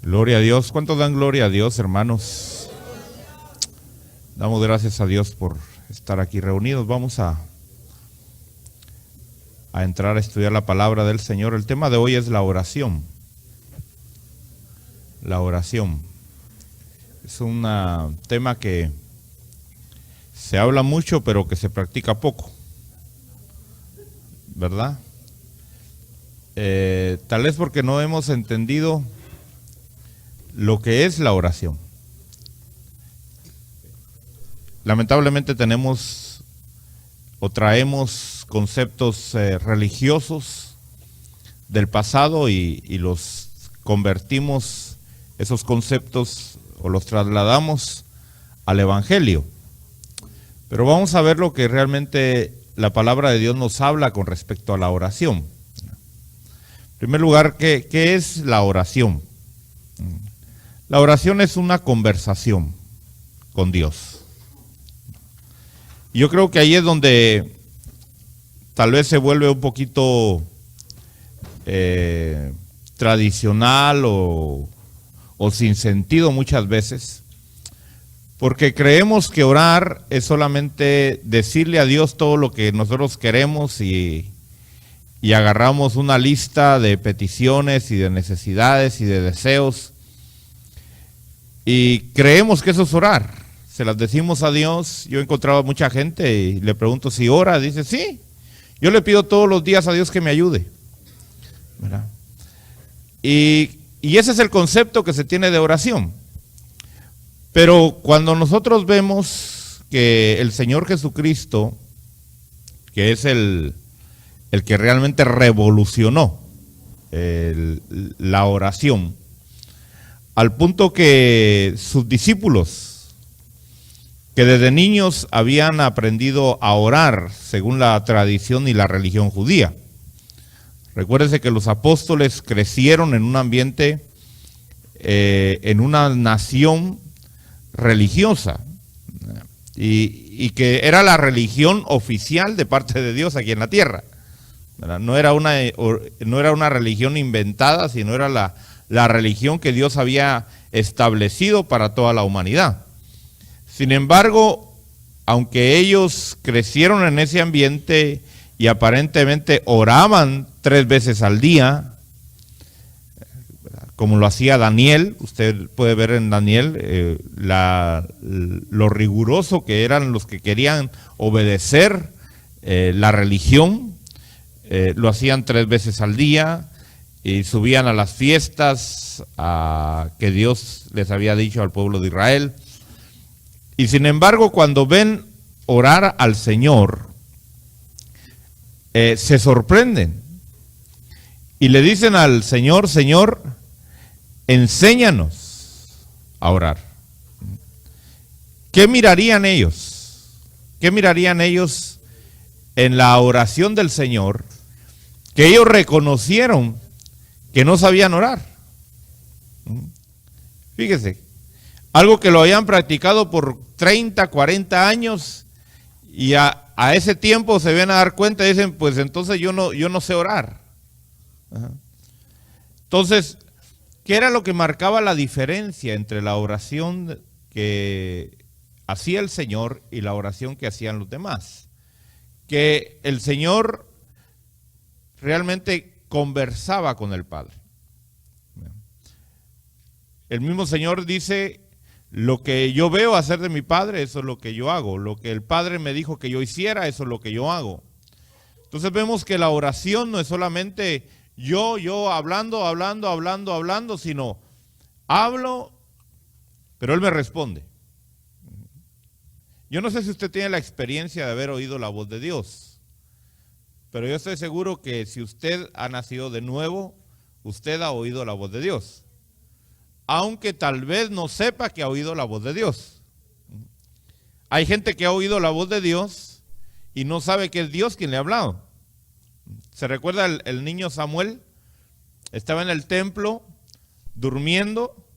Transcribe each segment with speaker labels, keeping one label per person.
Speaker 1: Gloria a Dios. ¿Cuántos dan gloria a Dios, hermanos? Damos gracias a Dios por estar aquí reunidos. Vamos a entrar a estudiar la palabra del Señor. El tema de hoy es la oración. La oración. Es un tema que se habla mucho, pero que se practica poco, ¿verdad? Tal vez porque no hemos entendido lo que es la oración. Lamentablemente tenemos o traemos conceptos religiosos del pasado y los convertimos, esos conceptos, o los trasladamos al Evangelio. Pero vamos a ver lo que realmente la palabra de Dios nos habla con respecto a la oración. En primer lugar, ¿qué es la oración? La oración es una conversación con Dios. Yo creo que ahí es donde tal vez se vuelve un poquito tradicional o sin sentido muchas veces, porque creemos que orar es solamente decirle a Dios todo lo que nosotros queremos y agarramos una lista de peticiones y de necesidades y de deseos y creemos que eso es orar. Se las decimos a Dios. Yo he encontrado a mucha gente y le pregunto si ora. Dice, sí, yo le pido todos los días a Dios que me ayude, ¿verdad? Y ese es el concepto que se tiene de oración. Pero cuando nosotros vemos que el Señor Jesucristo, que es el que realmente revolucionó la oración, al punto que sus discípulos, que desde niños habían aprendido a orar según la tradición y la religión judía. Recuérdese que los apóstoles crecieron en un ambiente, en una nación religiosa, y que era la religión oficial de parte de Dios aquí en la tierra, ¿verdad? No era una religión inventada, sino era la religión que Dios había establecido para toda la humanidad. Sin embargo, aunque ellos crecieron en ese ambiente y aparentemente oraban 3 veces al día, como lo hacía Daniel, usted puede ver en Daniel lo riguroso que eran los que querían obedecer la religión, lo hacían 3 veces al día y subían a las fiestas que Dios les había dicho al pueblo de Israel. Y sin embargo, cuando ven orar al Señor, se sorprenden y le dicen al Señor, Señor, enséñanos a orar. ¿Qué mirarían ellos? ¿Qué mirarían ellos en la oración del Señor? Que ellos reconocieron que no sabían orar. Fíjese, algo que lo habían practicado por 30, 40 años y a ese tiempo se vienen a dar cuenta y dicen, pues entonces yo no sé orar. Ajá. Entonces, ¿qué era lo que marcaba la diferencia entre la oración que hacía el Señor y la oración que hacían los demás? Que el Señor realmente conversaba con el Padre. El mismo Señor dice, lo que yo veo hacer de mi Padre, eso es lo que yo hago. Lo que el Padre me dijo que yo hiciera, eso es lo que yo hago. Entonces vemos que la oración no es solamente yo hablando, sino hablo, pero Él me responde. Yo no sé si usted tiene la experiencia de haber oído la voz de Dios, pero yo estoy seguro que si usted ha nacido de nuevo, usted ha oído la voz de Dios, aunque tal vez no sepa que ha oído la voz de Dios. Hay gente que ha oído la voz de Dios y no sabe que es Dios quien le ha hablado. ¿Se recuerda el niño Samuel? Estaba en el templo durmiendo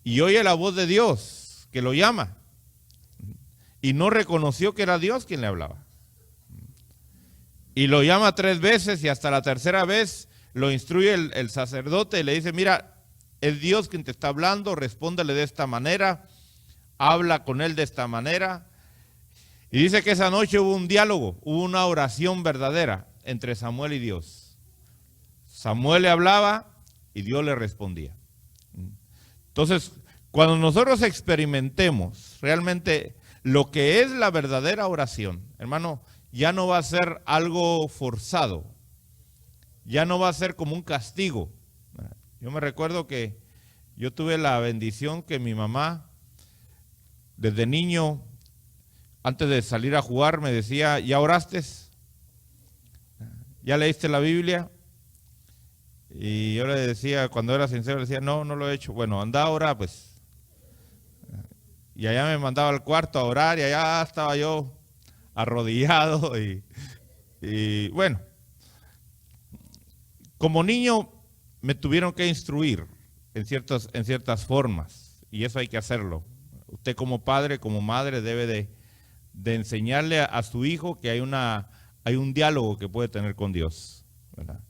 Speaker 1: y oye la voz de Dios que lo llama y no reconoció que era Dios quien le hablaba. Y lo llama 3 veces y hasta la tercera vez lo instruye el sacerdote y le dice, mira, es Dios quien te está hablando, respóndele de esta manera, habla con él de esta manera. Y dice que esa noche hubo un diálogo, hubo una oración verdadera entre Samuel y Dios. Samuel le hablaba y Dios le respondía. Entonces, cuando nosotros experimentemos realmente lo que es la verdadera oración, hermano, ya no va a ser algo forzado, ya no va a ser como un castigo. Yo me recuerdo que yo tuve la bendición que mi mamá, desde niño, antes de salir a jugar, me decía, ¿ya oraste? ¿Ya leíste la Biblia? Y yo le decía, cuando era sincero, le decía, no, no lo he hecho. Bueno, anda ahora, pues. Y allá me mandaba al cuarto a orar y allá estaba yo arrodillado y bueno, como niño me tuvieron que instruir en ciertas formas y eso hay que hacerlo. Usted como padre, como madre debe de enseñarle a su hijo que hay un diálogo que puede tener con Dios, ¿verdad?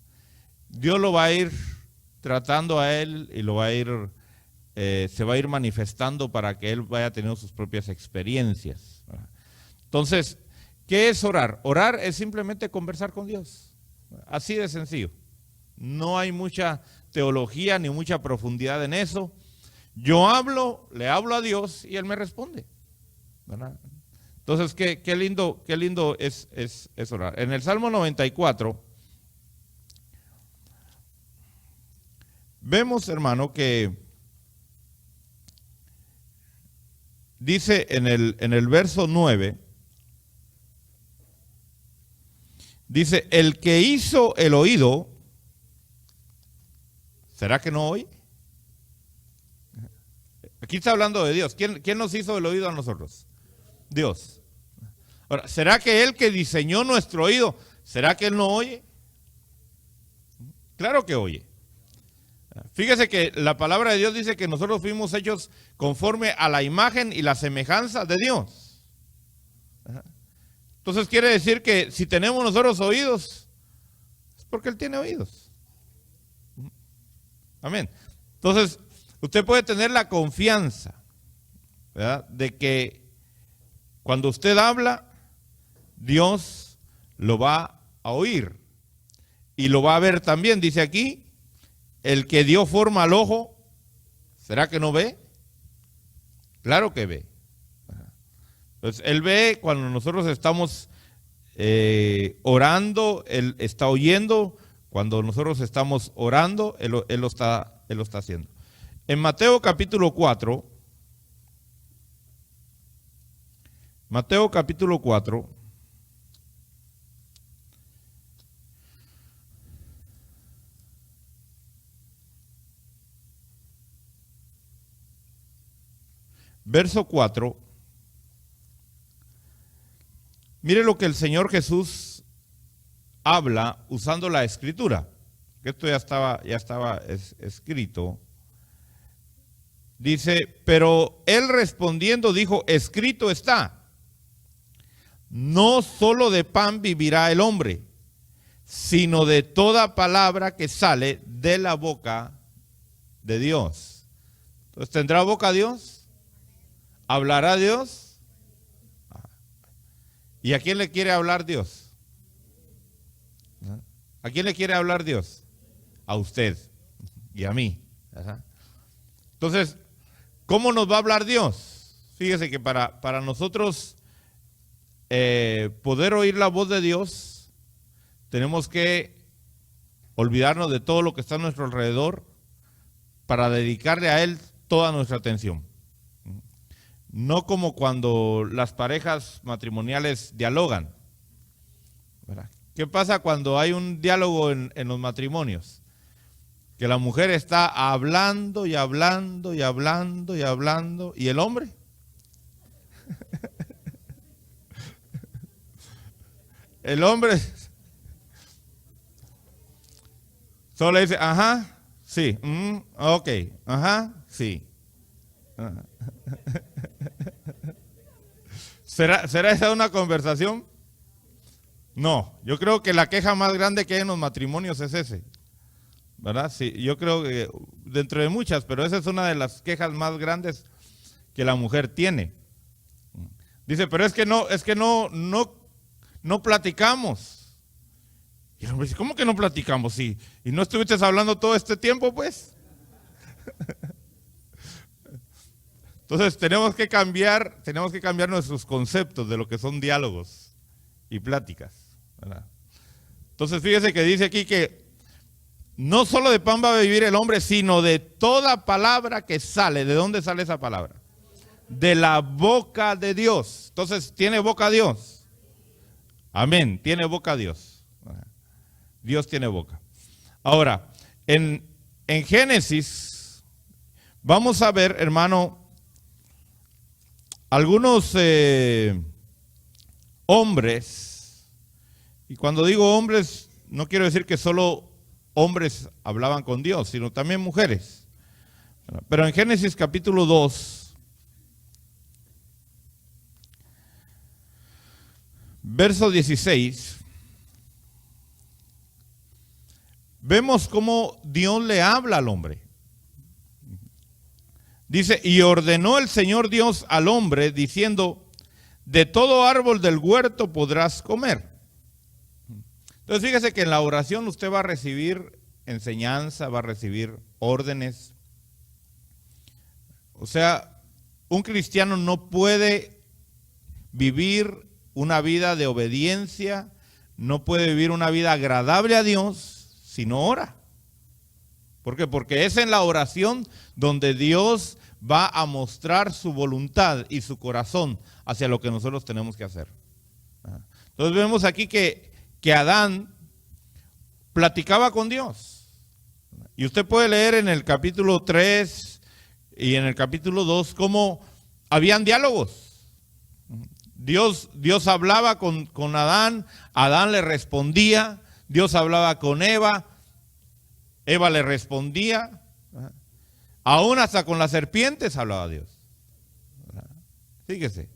Speaker 1: Dios lo va a ir tratando a él y lo va a ir se va a ir manifestando para que él vaya teniendo sus propias experiencias, ¿verdad? Entonces, ¿qué es orar? Orar es simplemente conversar con Dios, así de sencillo. No hay mucha teología ni mucha profundidad en eso. Yo le hablo a Dios y Él me responde, ¿verdad? Entonces, qué lindo es orar. En el Salmo 94, vemos, hermano, que dice en el verso 9, dice, el que hizo el oído, ¿será que no oye? Aquí está hablando de Dios. ¿Quién nos hizo el oído a nosotros? Dios. Ahora, ¿será que Él que diseñó nuestro oído, será que Él no oye? Claro que oye. Fíjese que la palabra de Dios dice que nosotros fuimos hechos conforme a la imagen y la semejanza de Dios. Entonces quiere decir que si tenemos nosotros oídos, es porque Él tiene oídos. Amén. Entonces, usted puede tener la confianza, ¿verdad?, de que cuando usted habla, Dios lo va a oír y lo va a ver también. Dice aquí, el que dio forma al ojo, ¿será que no ve? Claro que ve. Entonces, Él ve cuando nosotros estamos orando, Él está oyendo. Cuando nosotros estamos orando, Él lo está haciendo. En Mateo capítulo 4, verso 4, mire lo que el Señor Jesús habla usando la escritura, que esto ya estaba escrito. Dice, pero él respondiendo dijo, escrito está, no solo de pan vivirá el hombre, sino de toda palabra que sale de la boca de Dios. Entonces, ¿tendrá boca Dios? ¿Hablará Dios? ¿Y a quién le quiere hablar Dios? ¿A quién le quiere hablar Dios? A usted y a mí. Entonces, ¿cómo nos va a hablar Dios? Fíjese que para nosotros poder oír la voz de Dios, tenemos que olvidarnos de todo lo que está a nuestro alrededor para dedicarle a Él toda nuestra atención. No como cuando las parejas matrimoniales dialogan, ¿verdad? ¿Qué pasa cuando hay un diálogo en los matrimonios? Que la mujer está hablando y hablando y hablando y hablando, ¿y el hombre? El hombre solo le dice, ajá, sí, ok, ajá, sí. ¿Será esa una conversación? No, yo creo que la queja más grande que hay en los matrimonios es ese, ¿verdad? Sí, yo creo que dentro de muchas, pero esa es una de las quejas más grandes que la mujer tiene. Dice, pero es que no platicamos. Y el hombre dice, ¿cómo que no platicamos? ¿Y no estuviste hablando todo este tiempo, pues? Entonces tenemos que cambiar nuestros conceptos de lo que son diálogos y pláticas, ¿verdad? Entonces fíjese que dice aquí que no solo de pan va a vivir el hombre, sino de toda palabra que sale. ¿De dónde sale esa palabra? De la boca de Dios. Entonces, ¿tiene boca Dios? Amén, tiene boca Dios. Dios tiene boca. Ahora, en Génesis, vamos a ver, hermano, algunos hombres, y cuando digo hombres, no quiero decir que solo hombres hablaban con Dios, sino también mujeres. Pero en Génesis capítulo 2, verso 16, vemos cómo Dios le habla al hombre. Dice, y ordenó el Señor Dios al hombre, diciendo, de todo árbol del huerto podrás comer. Entonces fíjese que en la oración usted va a recibir enseñanza, va a recibir órdenes. O sea, un cristiano no puede vivir una vida de obediencia, no puede vivir una vida agradable a Dios si no ora. ¿Por qué? Porque es en la oración donde Dios va a mostrar su voluntad y su corazón hacia lo que nosotros tenemos que hacer. Entonces vemos aquí que Adán platicaba con Dios. Y usted puede leer en el capítulo 3 y en el capítulo 2 cómo habían diálogos. Dios hablaba con Adán, Adán le respondía, Dios hablaba con Eva, Eva le respondía, aún hasta con las serpientes hablaba Dios. Fíjese.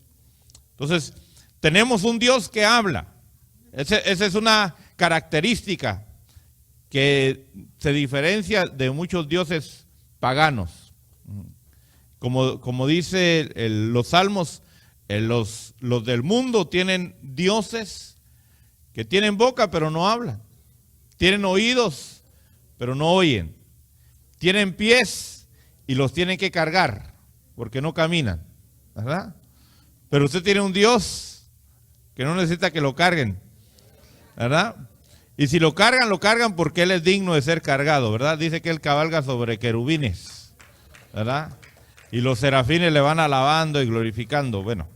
Speaker 1: Entonces, tenemos un Dios que habla. Esa es una característica que se diferencia de muchos dioses paganos. Como dice los salmos, los del mundo tienen dioses que tienen boca pero no hablan. Tienen oídos pero no oyen. Tienen pies y los tienen que cargar porque no caminan, ¿verdad? Pero usted tiene un Dios que no necesita que lo carguen, ¿verdad? Y si lo cargan porque Él es digno de ser cargado, ¿verdad? Dice que Él cabalga sobre querubines, ¿verdad? Y los serafines le van alabando y glorificando, bueno.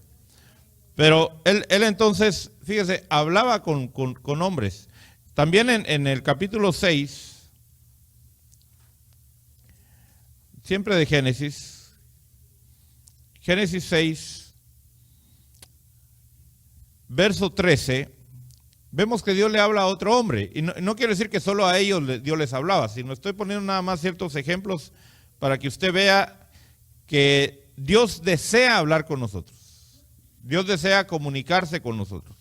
Speaker 1: Pero él entonces, fíjese, hablaba con hombres. También en el capítulo 6, siempre de Génesis 6, verso 13, vemos que Dios le habla a otro hombre. Y no quiero decir que solo a ellos Dios les hablaba, sino estoy poniendo nada más ciertos ejemplos para que usted vea que Dios desea hablar con nosotros. Dios desea comunicarse con nosotros.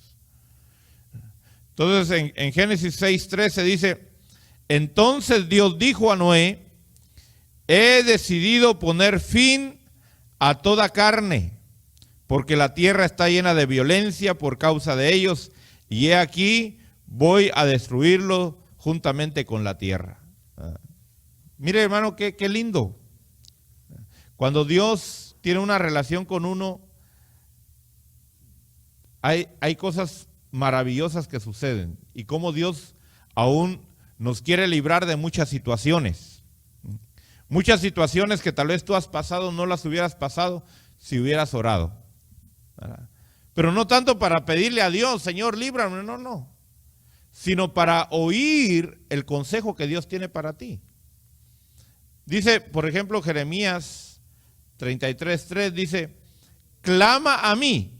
Speaker 1: Entonces en Génesis 6:13 dice, entonces Dios dijo a Noé, he decidido poner fin a toda carne, porque la tierra está llena de violencia por causa de ellos, y he aquí, voy a destruirlo juntamente con la tierra. Mire, hermano, qué lindo. Cuando Dios tiene una relación con uno, hay cosas maravillosas que suceden. Y cómo Dios aún nos quiere librar de muchas situaciones. Muchas situaciones que tal vez tú has pasado, no las hubieras pasado si hubieras orado, ¿verdad? Pero no tanto para pedirle a Dios, Señor, líbrame, no. Sino para oír el consejo que Dios tiene para ti. Dice, por ejemplo, Jeremías 33:3 dice, clama a mí.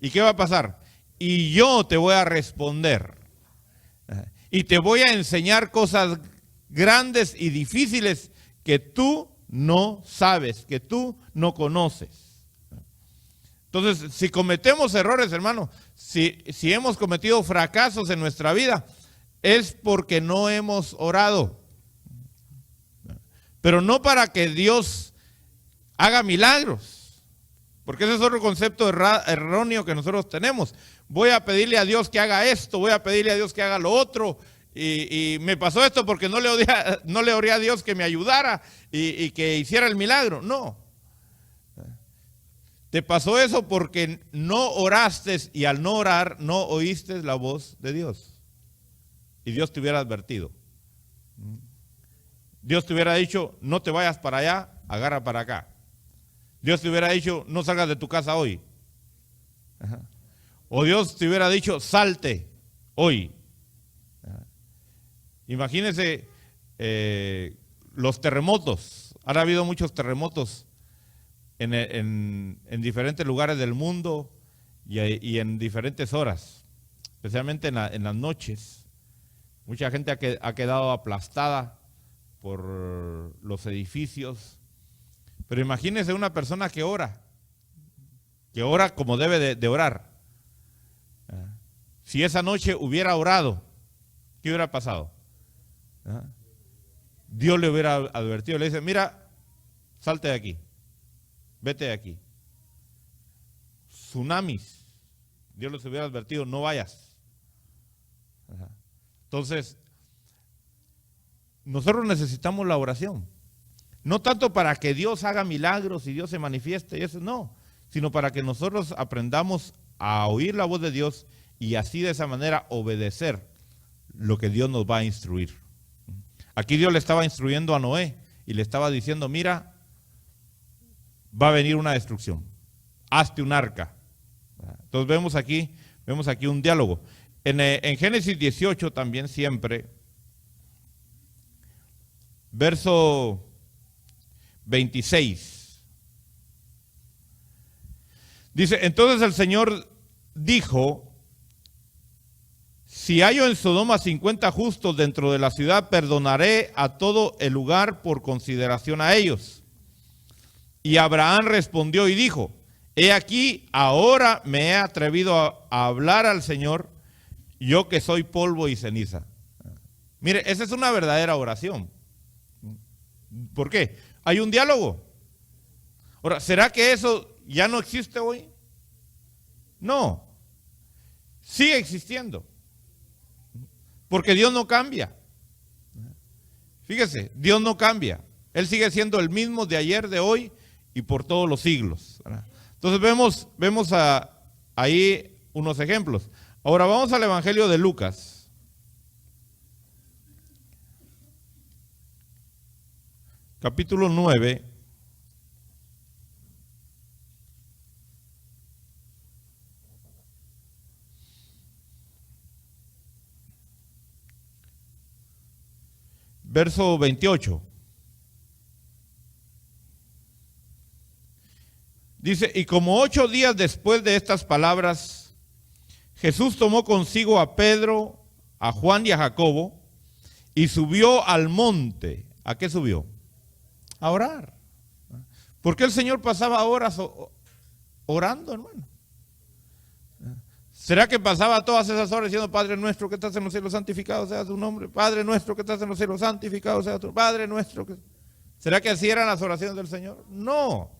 Speaker 1: ¿Y qué va a pasar? Y yo te voy a responder. Y te voy a enseñar cosas grandes y difíciles que tú no sabes, que tú no conoces. Entonces, si cometemos errores, hermano, si hemos cometido fracasos en nuestra vida, es porque no hemos orado. pero no para que Dios haga milagros, porque ese es otro concepto erróneo que nosotros tenemos. Voy a pedirle a Dios que haga esto, voy a pedirle a Dios que haga lo otro, y me pasó esto porque no le oré a Dios que me ayudara y que hiciera el milagro. No. Te pasó eso porque no oraste, y al no orar no oíste la voz de Dios. Y Dios te hubiera advertido. Dios te hubiera dicho, no te vayas para allá, agarra para acá. Dios te hubiera dicho, no salgas de tu casa hoy. Ajá. O Dios te hubiera dicho, salte hoy. Ajá. Imagínense los terremotos. Ha habido muchos terremotos en diferentes lugares del mundo y en diferentes horas, especialmente en las noches. Mucha gente ha quedado aplastada por los edificios. Pero imagínense una persona que ora como debe de orar. Si esa noche hubiera orado, ¿qué hubiera pasado? Dios le hubiera advertido, le dice, mira, salte de aquí, vete de aquí. Tsunamis, Dios les hubiera advertido, no vayas. Entonces, nosotros necesitamos la oración. No tanto para que Dios haga milagros y Dios se manifieste, y eso no, sino para que nosotros aprendamos a oír la voz de Dios y así de esa manera obedecer lo que Dios nos va a instruir. Aquí Dios le estaba instruyendo a Noé y le estaba diciendo, mira, va a venir una destrucción, hazte un arca. Entonces vemos aquí un diálogo. En Génesis 18 también siempre, verso 26. Dice, entonces el Señor dijo, si hallo en Sodoma 50 justos dentro de la ciudad, perdonaré a todo el lugar por consideración a ellos. Y Abraham respondió y dijo, he aquí, ahora me he atrevido a hablar al Señor, yo que soy polvo y ceniza. Mire, esa es una verdadera oración. ¿Por qué? Hay un diálogo. Ahora, ¿será que eso ya no existe hoy? No. Sigue existiendo. Porque Dios no cambia. Fíjese, Dios no cambia. Él sigue siendo el mismo de ayer, de hoy y por todos los siglos. Entonces vemos ahí unos ejemplos. Ahora vamos al Evangelio de Lucas. Capítulo 9. Verso 28. Dice, y como 8 días después de estas palabras, Jesús tomó consigo a Pedro, a Juan y a Jacobo, y subió al monte. ¿A qué subió? A orar. ¿Por qué el Señor pasaba horas orando, hermano? ¿Será que pasaba todas esas horas diciendo, Padre nuestro que estás en los cielos, santificado sea tu nombre? Padre nuestro que estás en los cielos, santificado sea tu nombre. Padre nuestro que... ¿Será que así eran las oraciones del Señor? No.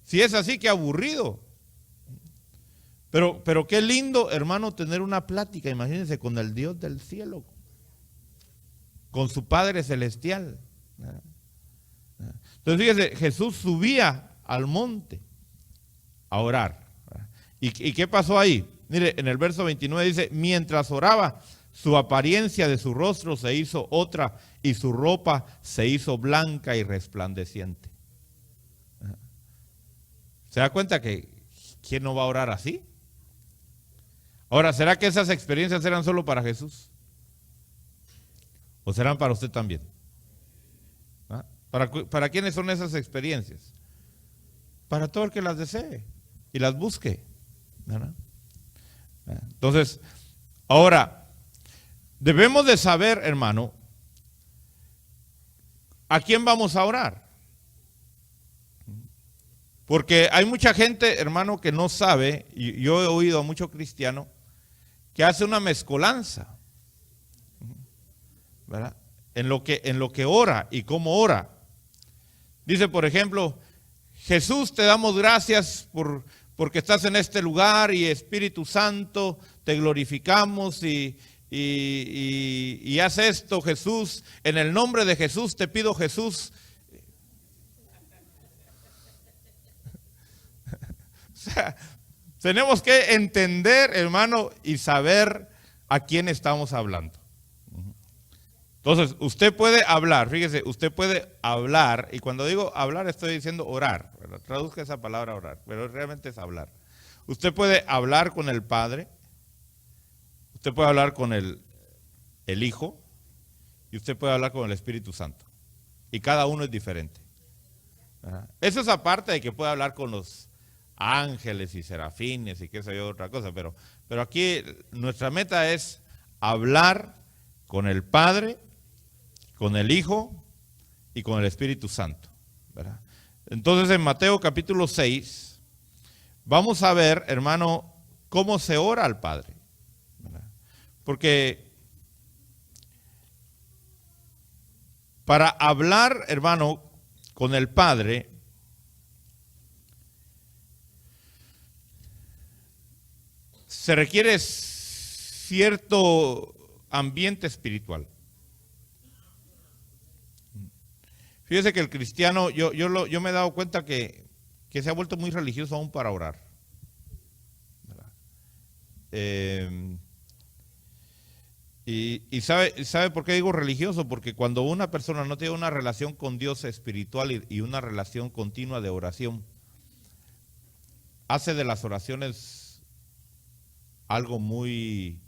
Speaker 1: Si es así, qué aburrido. Pero qué lindo, hermano, tener una plática, imagínense, con el Dios del cielo, con su Padre celestial. Entonces fíjese, Jesús subía al monte a orar. ¿Y qué pasó ahí? Mire, en el verso 29 dice, mientras oraba, su apariencia de su rostro se hizo otra y su ropa se hizo blanca y resplandeciente. ¿Se da cuenta que quién no va a orar así? Ahora, ¿será que esas experiencias eran solo para Jesús? ¿O serán para usted también? ¿Ah? ¿Para quiénes son esas experiencias? Para todo el que las desee y las busque. ¿Verdad? Entonces, ahora, debemos de saber, hermano, ¿a quién vamos a orar? Porque hay mucha gente, hermano, que no sabe, y yo he oído a muchos cristianos, que hace una mezcolanza, ¿verdad? en lo que ora y cómo ora. Dice, por ejemplo, Jesús, te damos gracias porque estás en este lugar, y Espíritu Santo, te glorificamos y haz esto, Jesús. En el nombre de Jesús te pido, Jesús. O sea, tenemos que entender, hermano, y saber a quién estamos hablando. Entonces, usted puede hablar, fíjese, usted puede hablar, y cuando digo hablar estoy diciendo orar, ¿verdad? Traduzca esa palabra orar, pero realmente es hablar. Usted puede hablar con el Padre, usted puede hablar con el Hijo, y usted puede hablar con el Espíritu Santo. Y cada uno es diferente. Eso es aparte de que puede hablar con los ángeles y serafines y qué sé yo, otra cosa, pero aquí nuestra meta es hablar con el Padre, con el Hijo y con el Espíritu Santo, ¿verdad? Entonces en Mateo capítulo 6 vamos a ver, hermano, cómo se ora al Padre, ¿verdad? Porque para hablar, hermano, con el Padre, se requiere cierto ambiente espiritual. Fíjese que el cristiano, yo me he dado cuenta que se ha vuelto muy religioso aún para orar. Y sabe por qué digo religioso, porque cuando una persona no tiene una relación con Dios espiritual y una relación continua de oración, hace de las oraciones algo muy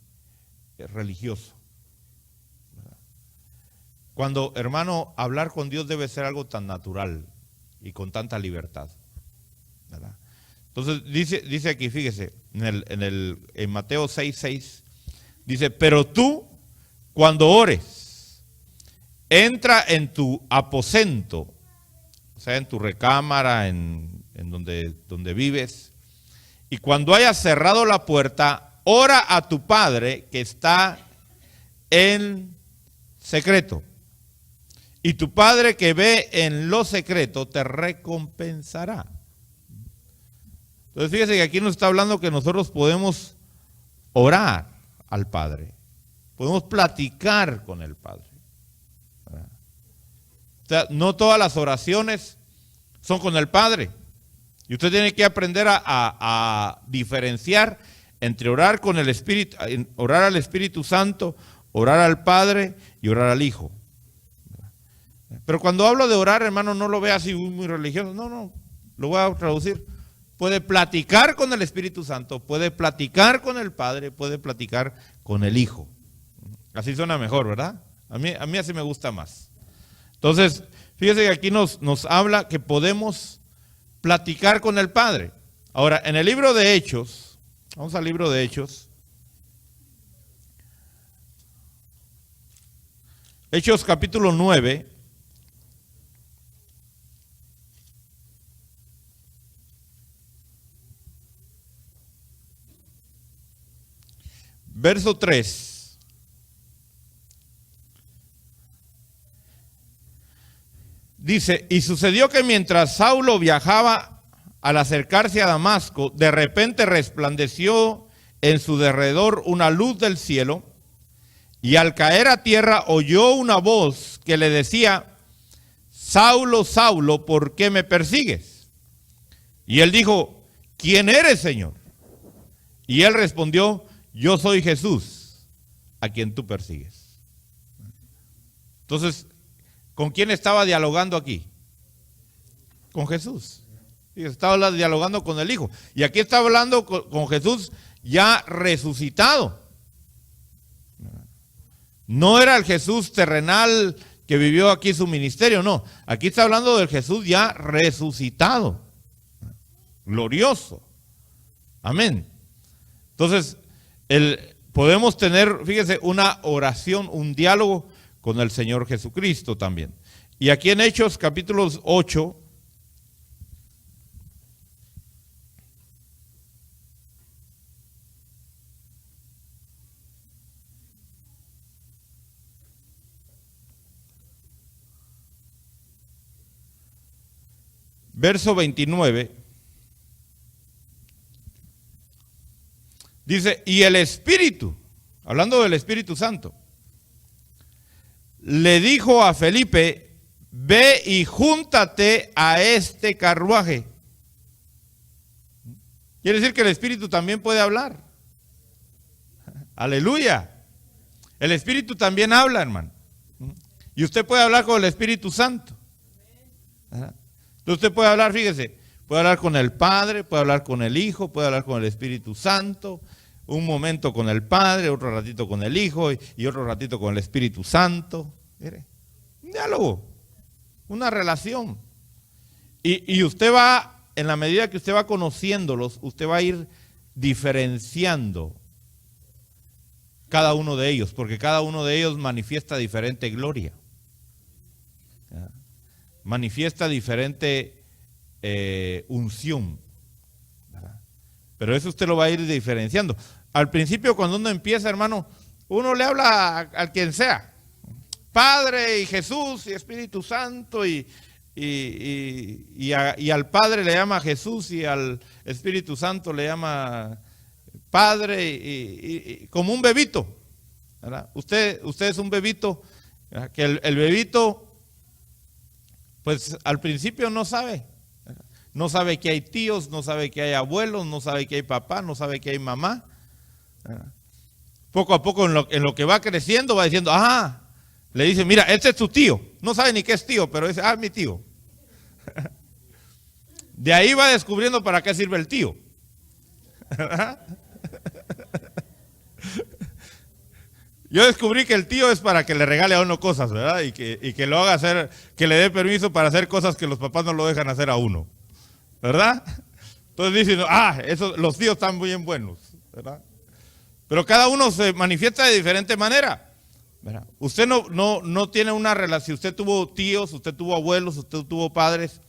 Speaker 1: religioso. Cuando, hermano, hablar con Dios debe ser algo tan natural y con tanta libertad, ¿verdad? Entonces dice aquí, fíjese, en Mateo 6:6, dice, pero tú, cuando ores, entra en tu aposento, o sea, en tu recámara, en donde vives, y cuando hayas cerrado la puerta, ora a tu Padre que está en secreto. Y tu Padre que ve en lo secreto te recompensará. Entonces fíjese que aquí nos está hablando que nosotros podemos orar al Padre. Podemos platicar con el Padre. O sea, no todas las oraciones son con el Padre. Y usted tiene que aprender a diferenciar entre orar con el Espíritu, orar al Espíritu Santo, orar al Padre y orar al Hijo. Pero cuando hablo de orar, hermano, no lo vea así muy religioso. No, lo voy a traducir. Puede platicar con el Espíritu Santo, puede platicar con el Padre, puede platicar con el Hijo. Así suena mejor, ¿verdad? A mí así me gusta más. Entonces, fíjese que aquí nos habla que podemos platicar con el Padre. Ahora, en el libro de Hechos, vamos al libro de Hechos. Hechos capítulo 9. Verso 3. Dice, y sucedió que mientras Saulo viajaba al acercarse a Damasco, de repente resplandeció en su derredor una luz del cielo, y al caer a tierra oyó una voz que le decía, Saulo, Saulo, ¿por qué me persigues? Y él dijo, ¿quién eres, Señor? Y él respondió, yo soy Jesús, a quien tú persigues. Entonces, ¿con quién estaba dialogando aquí? Con Jesús. Y estaba dialogando con el Hijo. Y aquí está hablando con Jesús ya resucitado. No era el Jesús terrenal que vivió aquí su ministerio, no. Aquí está hablando del Jesús ya resucitado, glorioso. Amén. Entonces, podemos tener, fíjese, una oración, un diálogo con el Señor Jesucristo también. Y aquí en Hechos capítulo 8, verso 29, dice, y el Espíritu, hablando del Espíritu Santo, le dijo a Felipe, ve y júntate a este carruaje. Quiere decir que el Espíritu también puede hablar. Aleluya. El Espíritu también habla, hermano. Y usted puede hablar con el Espíritu Santo. Entonces usted puede hablar, fíjese, puede hablar con el Padre, puede hablar con el Hijo, puede hablar con el Espíritu Santo. Un momento con el Padre, otro ratito con el Hijo y otro ratito con el Espíritu Santo. Mire, un diálogo, una relación. Y usted va, en la medida que usted va conociéndolos, usted va a ir diferenciando cada uno de ellos, porque cada uno de ellos manifiesta diferente gloria. Manifiesta diferente unción. Pero eso usted lo va a ir diferenciando. Al principio, cuando uno empieza, hermano, uno le habla al quien sea. Padre y Jesús y Espíritu Santo y al Padre le llama Jesús y al Espíritu Santo le llama Padre y como un bebito, ¿verdad? Usted es un bebito, ¿verdad? Que el bebito, pues al principio no sabe. No sabe que hay tíos, no sabe que hay abuelos, no sabe que hay papá, no sabe que hay mamá. Poco a poco en lo que va creciendo va diciendo, le dice, mira, este es tu tío. No sabe ni qué es tío, pero dice, mi tío. De ahí va descubriendo para qué sirve el tío. Yo descubrí que el tío es para que le regale a uno cosas, ¿verdad? Y que lo haga hacer, que le dé permiso para hacer cosas que los papás no lo dejan hacer a uno. ¿Verdad? Entonces dicen, los tíos están muy bien buenos, ¿verdad? Pero cada uno se manifiesta de diferente manera, ¿verdad? Usted no tiene una relación. Si usted tuvo tíos, usted tuvo abuelos, usted tuvo padres,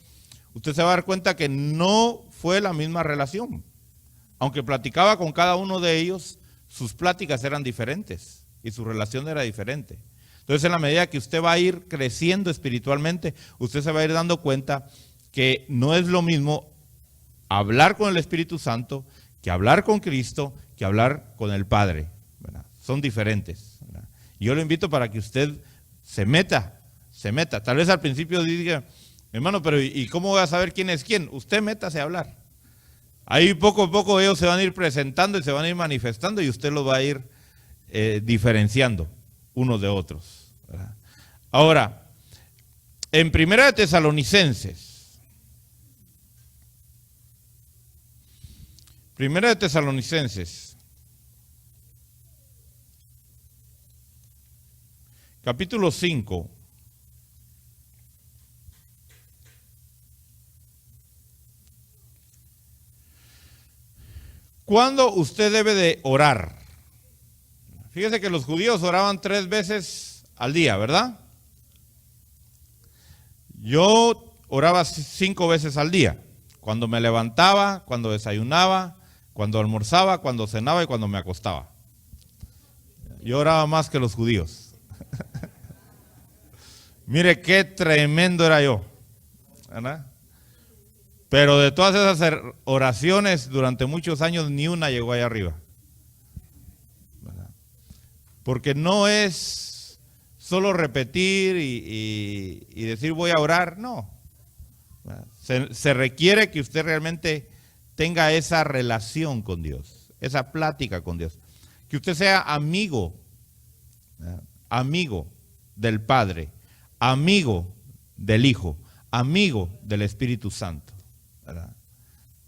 Speaker 1: usted se va a dar cuenta que no fue la misma relación. Aunque platicaba con cada uno de ellos, sus pláticas eran diferentes y su relación era diferente. Entonces, en la medida que usted va a ir creciendo espiritualmente, usted se va a ir dando cuenta que no es lo mismo hablar con el Espíritu Santo que hablar con Cristo, que hablar con el Padre, ¿verdad? Son diferentes, ¿verdad? Yo lo invito para que usted se meta. Tal vez al principio diga, hermano, pero ¿y cómo voy a saber quién es quién? Usted métase a hablar. Ahí poco a poco ellos se van a ir presentando y se van a ir manifestando y usted los va a ir diferenciando unos de otros, ¿verdad? Ahora, en Primera de Tesalonicenses, capítulo 5. ¿Cuándo usted debe de orar? Fíjese que los judíos oraban 3 veces al día, ¿verdad? Yo oraba 5 veces al día. Cuando me levantaba, cuando desayunaba, cuando almorzaba, cuando cenaba y cuando me acostaba. Yo oraba más que los judíos. Mire qué tremendo era yo, ¿verdad? Pero de todas esas oraciones durante muchos años ni una llegó allá arriba, ¿verdad? Porque no es solo repetir y decir voy a orar, no. Se requiere que usted realmente tenga esa relación con Dios, esa plática con Dios. Que usted sea amigo, ¿verdad? Amigo del Padre, amigo del Hijo, amigo del Espíritu Santo, ¿verdad?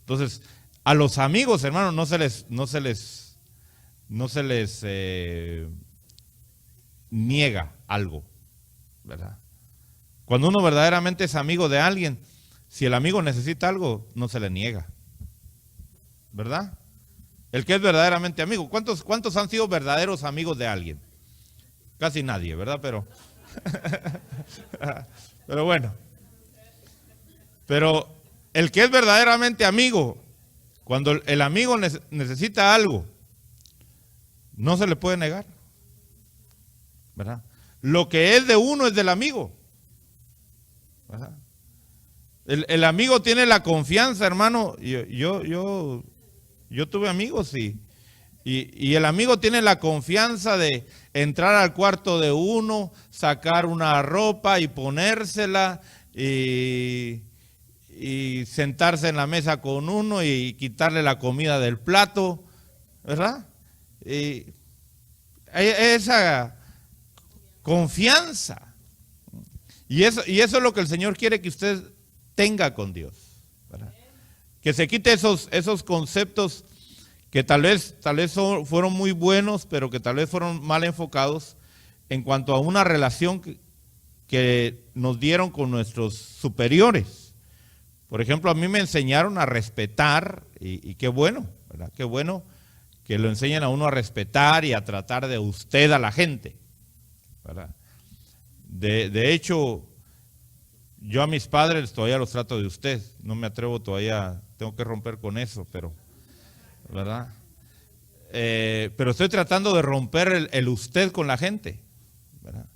Speaker 1: Entonces, a los amigos, hermanos, no se les niega algo, ¿verdad? Cuando uno verdaderamente es amigo de alguien, si el amigo necesita algo, no se le niega, ¿verdad? El que es verdaderamente amigo. ¿Cuántos han sido verdaderos amigos de alguien? Casi nadie, ¿verdad? Pero bueno. Pero el que es verdaderamente amigo, cuando el amigo necesita algo, no se le puede negar, ¿verdad? Lo que es de uno es del amigo, ¿verdad? El amigo tiene la confianza, hermano. Yo tuve amigos y el amigo tiene la confianza de entrar al cuarto de uno, sacar una ropa y ponérsela y sentarse en la mesa con uno y quitarle la comida del plato, ¿verdad? Y esa confianza. Y eso es lo que el Señor quiere que usted tenga con Dios, ¿verdad? Que se quite esos conceptos que tal vez fueron muy buenos, pero que tal vez fueron mal enfocados en cuanto a una relación que nos dieron con nuestros superiores. Por ejemplo, a mí me enseñaron a respetar, y qué bueno, ¿verdad? Qué bueno que lo enseñen a uno a respetar y a tratar de usted a la gente, ¿verdad? De hecho, yo a mis padres todavía los trato de usted, no me atrevo todavía, tengo que romper con eso, pero, ¿verdad? Pero estoy tratando de romper el usted con la gente, ¿verdad?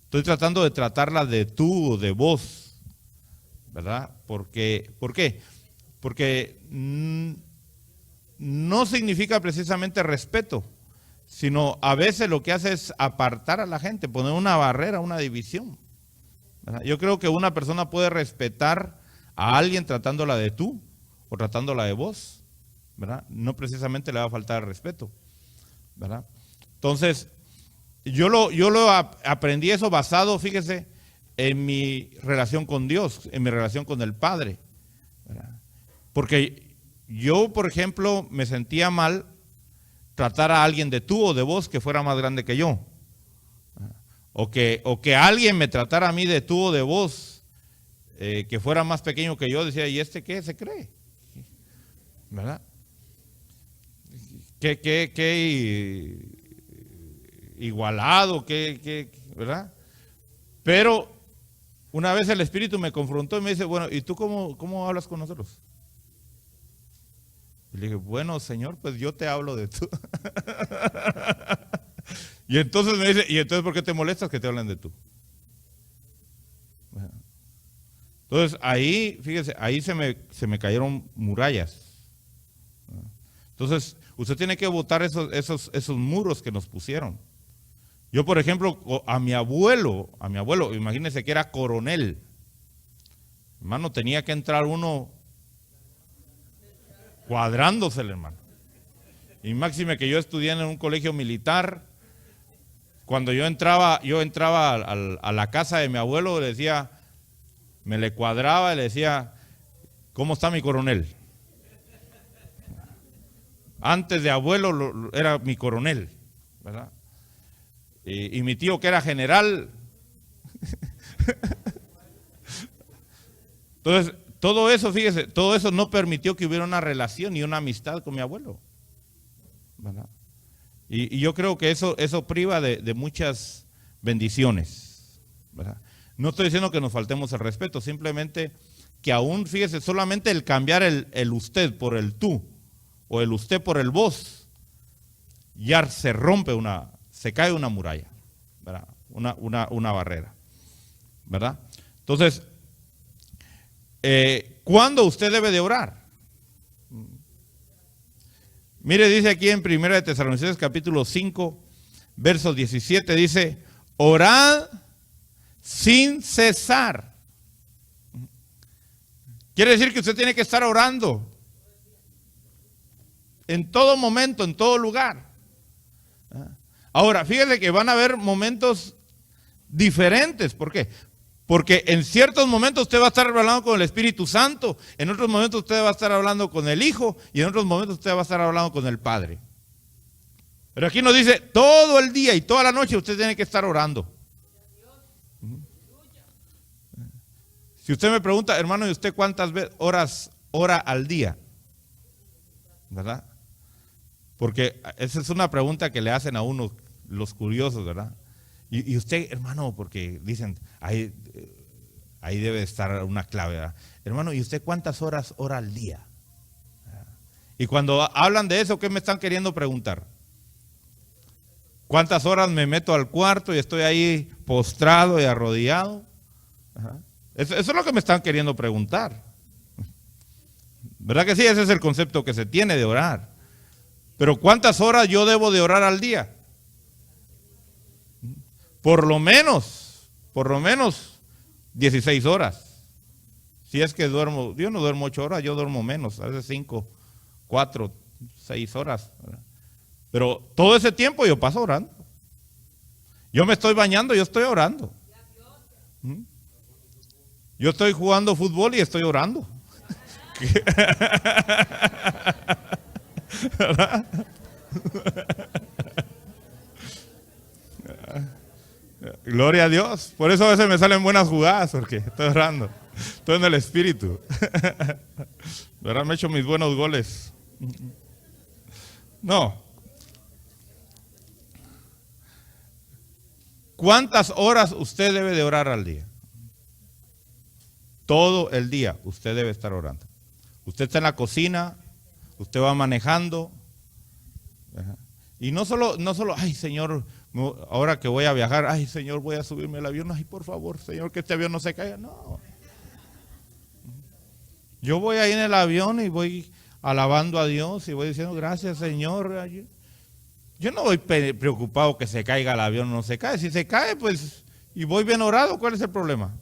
Speaker 1: Estoy tratando de tratarla de tú o de vos, ¿verdad? ¿Por qué? Porque no significa precisamente respeto, sino a veces lo que hace es apartar a la gente, poner una barrera, una división, ¿verdad? Yo creo que una persona puede respetar a alguien tratándola de tú o tratándola de vos, ¿verdad? No precisamente le va a faltar el respeto, ¿verdad? Entonces, yo lo aprendí eso basado, fíjese, en mi relación con Dios, en mi relación con el Padre, ¿verdad? Porque yo, por ejemplo, me sentía mal tratar a alguien de tú o de vos que fuera más grande que yo, ¿verdad? O que alguien me tratara a mí de tú o de vos que fuera más pequeño que yo. Decía, ¿y este qué se cree? ¿Verdad? ¿Qué igualado? ¿Verdad? Pero una vez el Espíritu me confrontó y me dice, bueno, ¿y tú cómo hablas con nosotros? Y le dije, bueno, Señor, pues yo te hablo de tú. Y entonces me dice, ¿y entonces por qué te molestas que te hablen de tú? Entonces ahí, fíjese, ahí se me cayeron murallas. Entonces, usted tiene que botar esos muros que nos pusieron. Yo, por ejemplo, a mi abuelo, imagínense que era coronel. Hermano, tenía que entrar uno cuadrándosele, hermano. Y máxime que yo estudié en un colegio militar. Cuando yo entraba a la casa de mi abuelo, le decía, me le cuadraba y le decía, ¿cómo está mi coronel? Antes de abuelo era mi coronel, ¿verdad? Y mi tío que era general. Entonces, todo eso, fíjese, todo eso no permitió que hubiera una relación y una amistad con mi abuelo, ¿verdad? Y yo creo que eso priva de muchas bendiciones, ¿verdad? No estoy diciendo que nos faltemos el respeto, simplemente que aún, fíjese, solamente el cambiar el usted por el tú, o el usted por el vos, ya se rompe se cae una muralla, ¿verdad? Una barrera, ¿verdad? Entonces, ¿cuándo usted debe de orar? Mire, dice aquí en 1 de Tesalonicenses capítulo 5, verso 17, dice, orad sin cesar. Quiere decir que usted tiene que estar orando en todo momento, en todo lugar. Ahora, fíjese que van a haber momentos diferentes. ¿Por qué? Porque en ciertos momentos usted va a estar hablando con el Espíritu Santo, en otros momentos usted va a estar hablando con el Hijo y en otros momentos usted va a estar hablando con el Padre. Pero aquí nos dice, todo el día y toda la noche usted tiene que estar orando. Si usted me pregunta, hermano, ¿y usted cuántas horas ora al día? ¿Verdad? Porque esa es una pregunta que le hacen a uno los curiosos, ¿verdad? Y usted, hermano, porque dicen, ahí debe estar una clave, ¿verdad? Hermano, ¿y usted cuántas horas ora al día? Y cuando hablan de eso, ¿qué me están queriendo preguntar? ¿Cuántas horas me meto al cuarto y estoy ahí postrado y arrodillado? Eso es lo que me están queriendo preguntar. ¿Verdad que sí? Ese es el concepto que se tiene de orar. Pero ¿cuántas horas yo debo de orar al día? Por lo menos 16 horas. Si es que duermo, yo no duermo 8 horas, yo duermo menos, a veces 5, 4, 6 horas. ¿Verdad? Pero todo ese tiempo yo paso orando. Yo me estoy bañando, yo estoy orando. Yo estoy jugando fútbol y estoy orando. Gloria a Dios. Por eso a veces me salen buenas jugadas, porque estoy orando. Estoy en el espíritu. ¿Verdad? Me he hecho mis buenos goles. No. ¿Cuántas horas usted debe de orar al día? Todo el día usted debe estar orando. Usted está en la cocina, usted va manejando. Y no solo, ay Señor, ahora que voy a viajar, ay Señor, voy a subirme al avión, ay por favor, Señor, que este avión no se caiga. No. Yo voy ahí en el avión y voy alabando a Dios y voy diciendo, gracias Señor. Yo no voy preocupado que se caiga el avión o no se cae. Si se cae, pues, y voy bien orado, ¿cuál es el problema?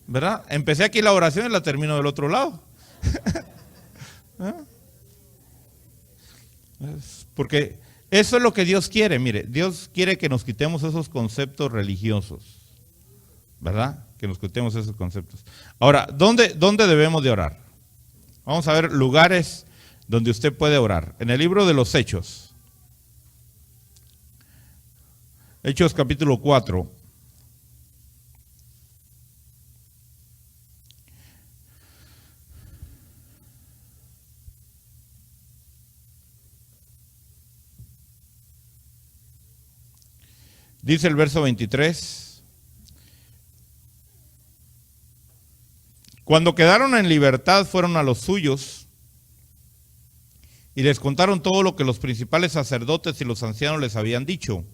Speaker 1: ¿Verdad? Empecé aquí la oración y la termino del otro lado. Porque eso es lo que Dios quiere. Mire, Dios quiere que nos quitemos esos conceptos religiosos, ¿verdad? Que nos quitemos esos conceptos. Ahora, ¿dónde debemos de orar? Vamos a ver lugares donde usted puede orar. En el libro de los Hechos. Hechos capítulo 4. Dice el verso 23. Cuando quedaron en libertad fueron a los suyos y les contaron todo lo que los principales sacerdotes y los ancianos les habían dicho.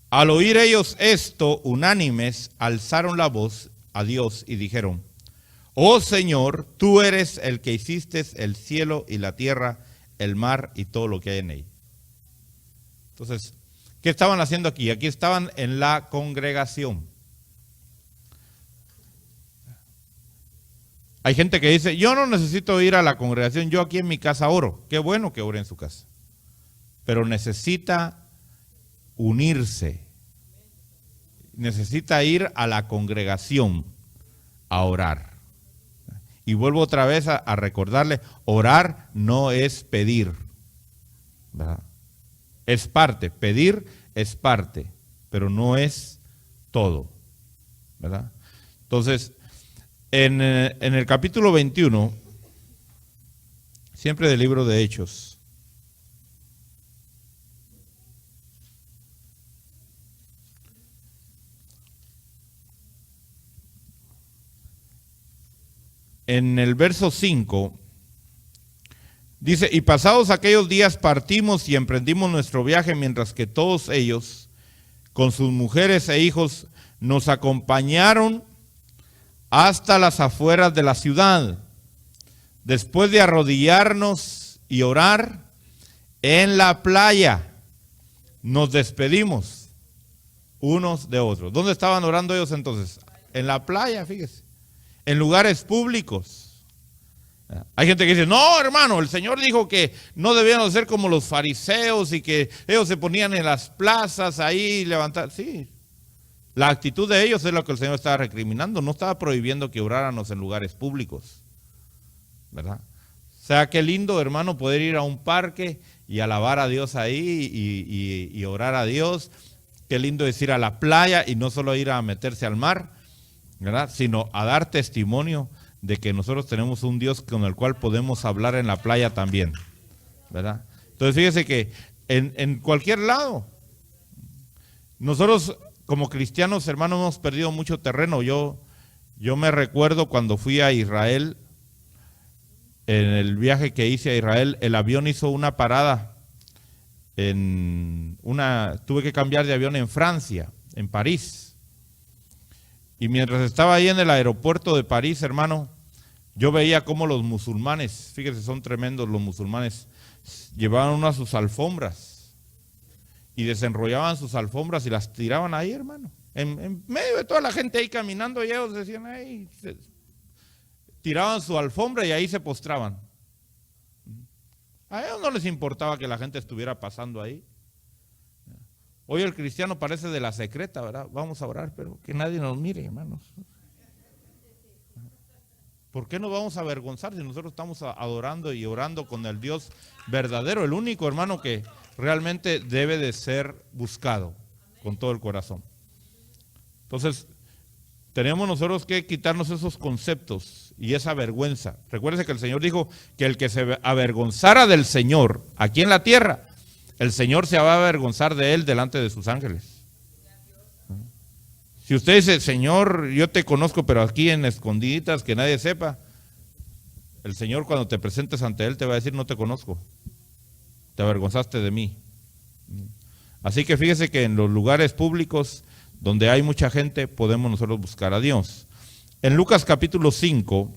Speaker 1: Al oír ellos esto, unánimes, alzaron la voz a Dios y dijeron, oh Señor, tú eres el que hiciste el cielo y la tierra, el mar y todo lo que hay en él. Entonces, ¿qué estaban haciendo aquí? Aquí estaban en la congregación. Hay gente que dice, yo no necesito ir a la congregación, yo aquí en mi casa oro. Qué bueno que ore en su casa. Pero necesita unirse. Necesita ir a la congregación a orar. Y vuelvo otra vez a recordarle, orar no es pedir, ¿verdad? Es parte, pedir es parte, pero no es todo, ¿verdad? Entonces, en el capítulo 21, siempre del libro de Hechos, en el verso 5, dice, y pasados aquellos días partimos y emprendimos nuestro viaje, mientras que todos ellos, con sus mujeres e hijos, nos acompañaron hasta las afueras de la ciudad. Después de arrodillarnos y orar en la playa, nos despedimos unos de otros. ¿Dónde estaban orando ellos entonces? En la playa, fíjese. En lugares públicos. Hay gente que dice, no hermano, el Señor dijo que no debíamos ser como los fariseos y que ellos se ponían en las plazas ahí levantar. Sí, la actitud de ellos es lo que el Señor estaba recriminando, no estaba prohibiendo que oráramos en lugares públicos, ¿verdad? O sea, qué lindo hermano poder ir a un parque y alabar a Dios ahí y orar a Dios. Qué lindo es ir a la playa y no solo ir a meterse al mar, ¿verdad? Sino a dar testimonio de que nosotros tenemos un Dios con el cual podemos hablar en la playa también, ¿verdad? Entonces fíjese que en cualquier lado, nosotros como cristianos, hermanos, hemos perdido mucho terreno. Yo me recuerdo cuando fui a Israel, en el viaje que hice a Israel, el avión hizo una parada, tuve que cambiar de avión en Francia, en París. Y mientras estaba ahí en el aeropuerto de París, hermano, Yo veía cómo los musulmanes, fíjese, son tremendos los musulmanes, llevaban una sus alfombras y desenrollaban sus alfombras y las tiraban ahí, hermano. En medio de toda la gente ahí caminando, y ellos decían ahí, tiraban su alfombra y ahí se postraban. A ellos no les importaba que la gente estuviera pasando ahí. Hoy el cristiano parece de la secreta, ¿verdad? Vamos a orar, pero que nadie nos mire, hermanos. ¿Por qué nos vamos a avergonzar si nosotros estamos adorando y orando con el Dios verdadero, el único, hermano, que realmente debe de ser buscado con todo el corazón? Entonces, tenemos nosotros que quitarnos esos conceptos y esa vergüenza. Recuérdense que el Señor dijo que el que se avergonzara del Señor aquí en la tierra, el Señor se va a avergonzar de él delante de sus ángeles. Si usted dice, Señor, yo te conozco, pero aquí en escondiditas, que nadie sepa, el Señor cuando te presentes ante Él te va a decir, no te conozco, te avergonzaste de mí. Así que fíjese que en los lugares públicos donde hay mucha gente podemos nosotros buscar a Dios. En Lucas capítulo 5,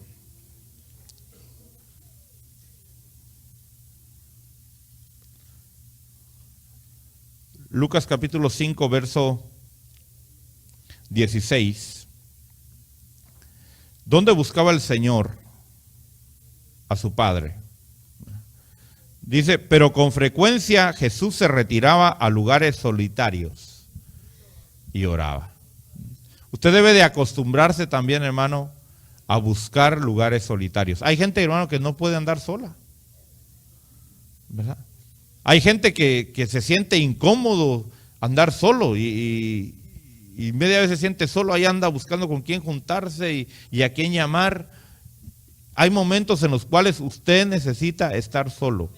Speaker 1: Lucas capítulo 5, verso 16, ¿dónde buscaba el Señor a su Padre? Dice, pero con frecuencia Jesús se retiraba a lugares solitarios y oraba. Usted debe de acostumbrarse también, hermano, a buscar lugares solitarios. Hay gente, hermano, que no puede andar sola, ¿verdad? Hay gente que se siente incómodo andar solo y media vez se siente solo, ahí anda buscando con quién juntarse y a quién llamar. Hay momentos en los cuales usted necesita estar solo.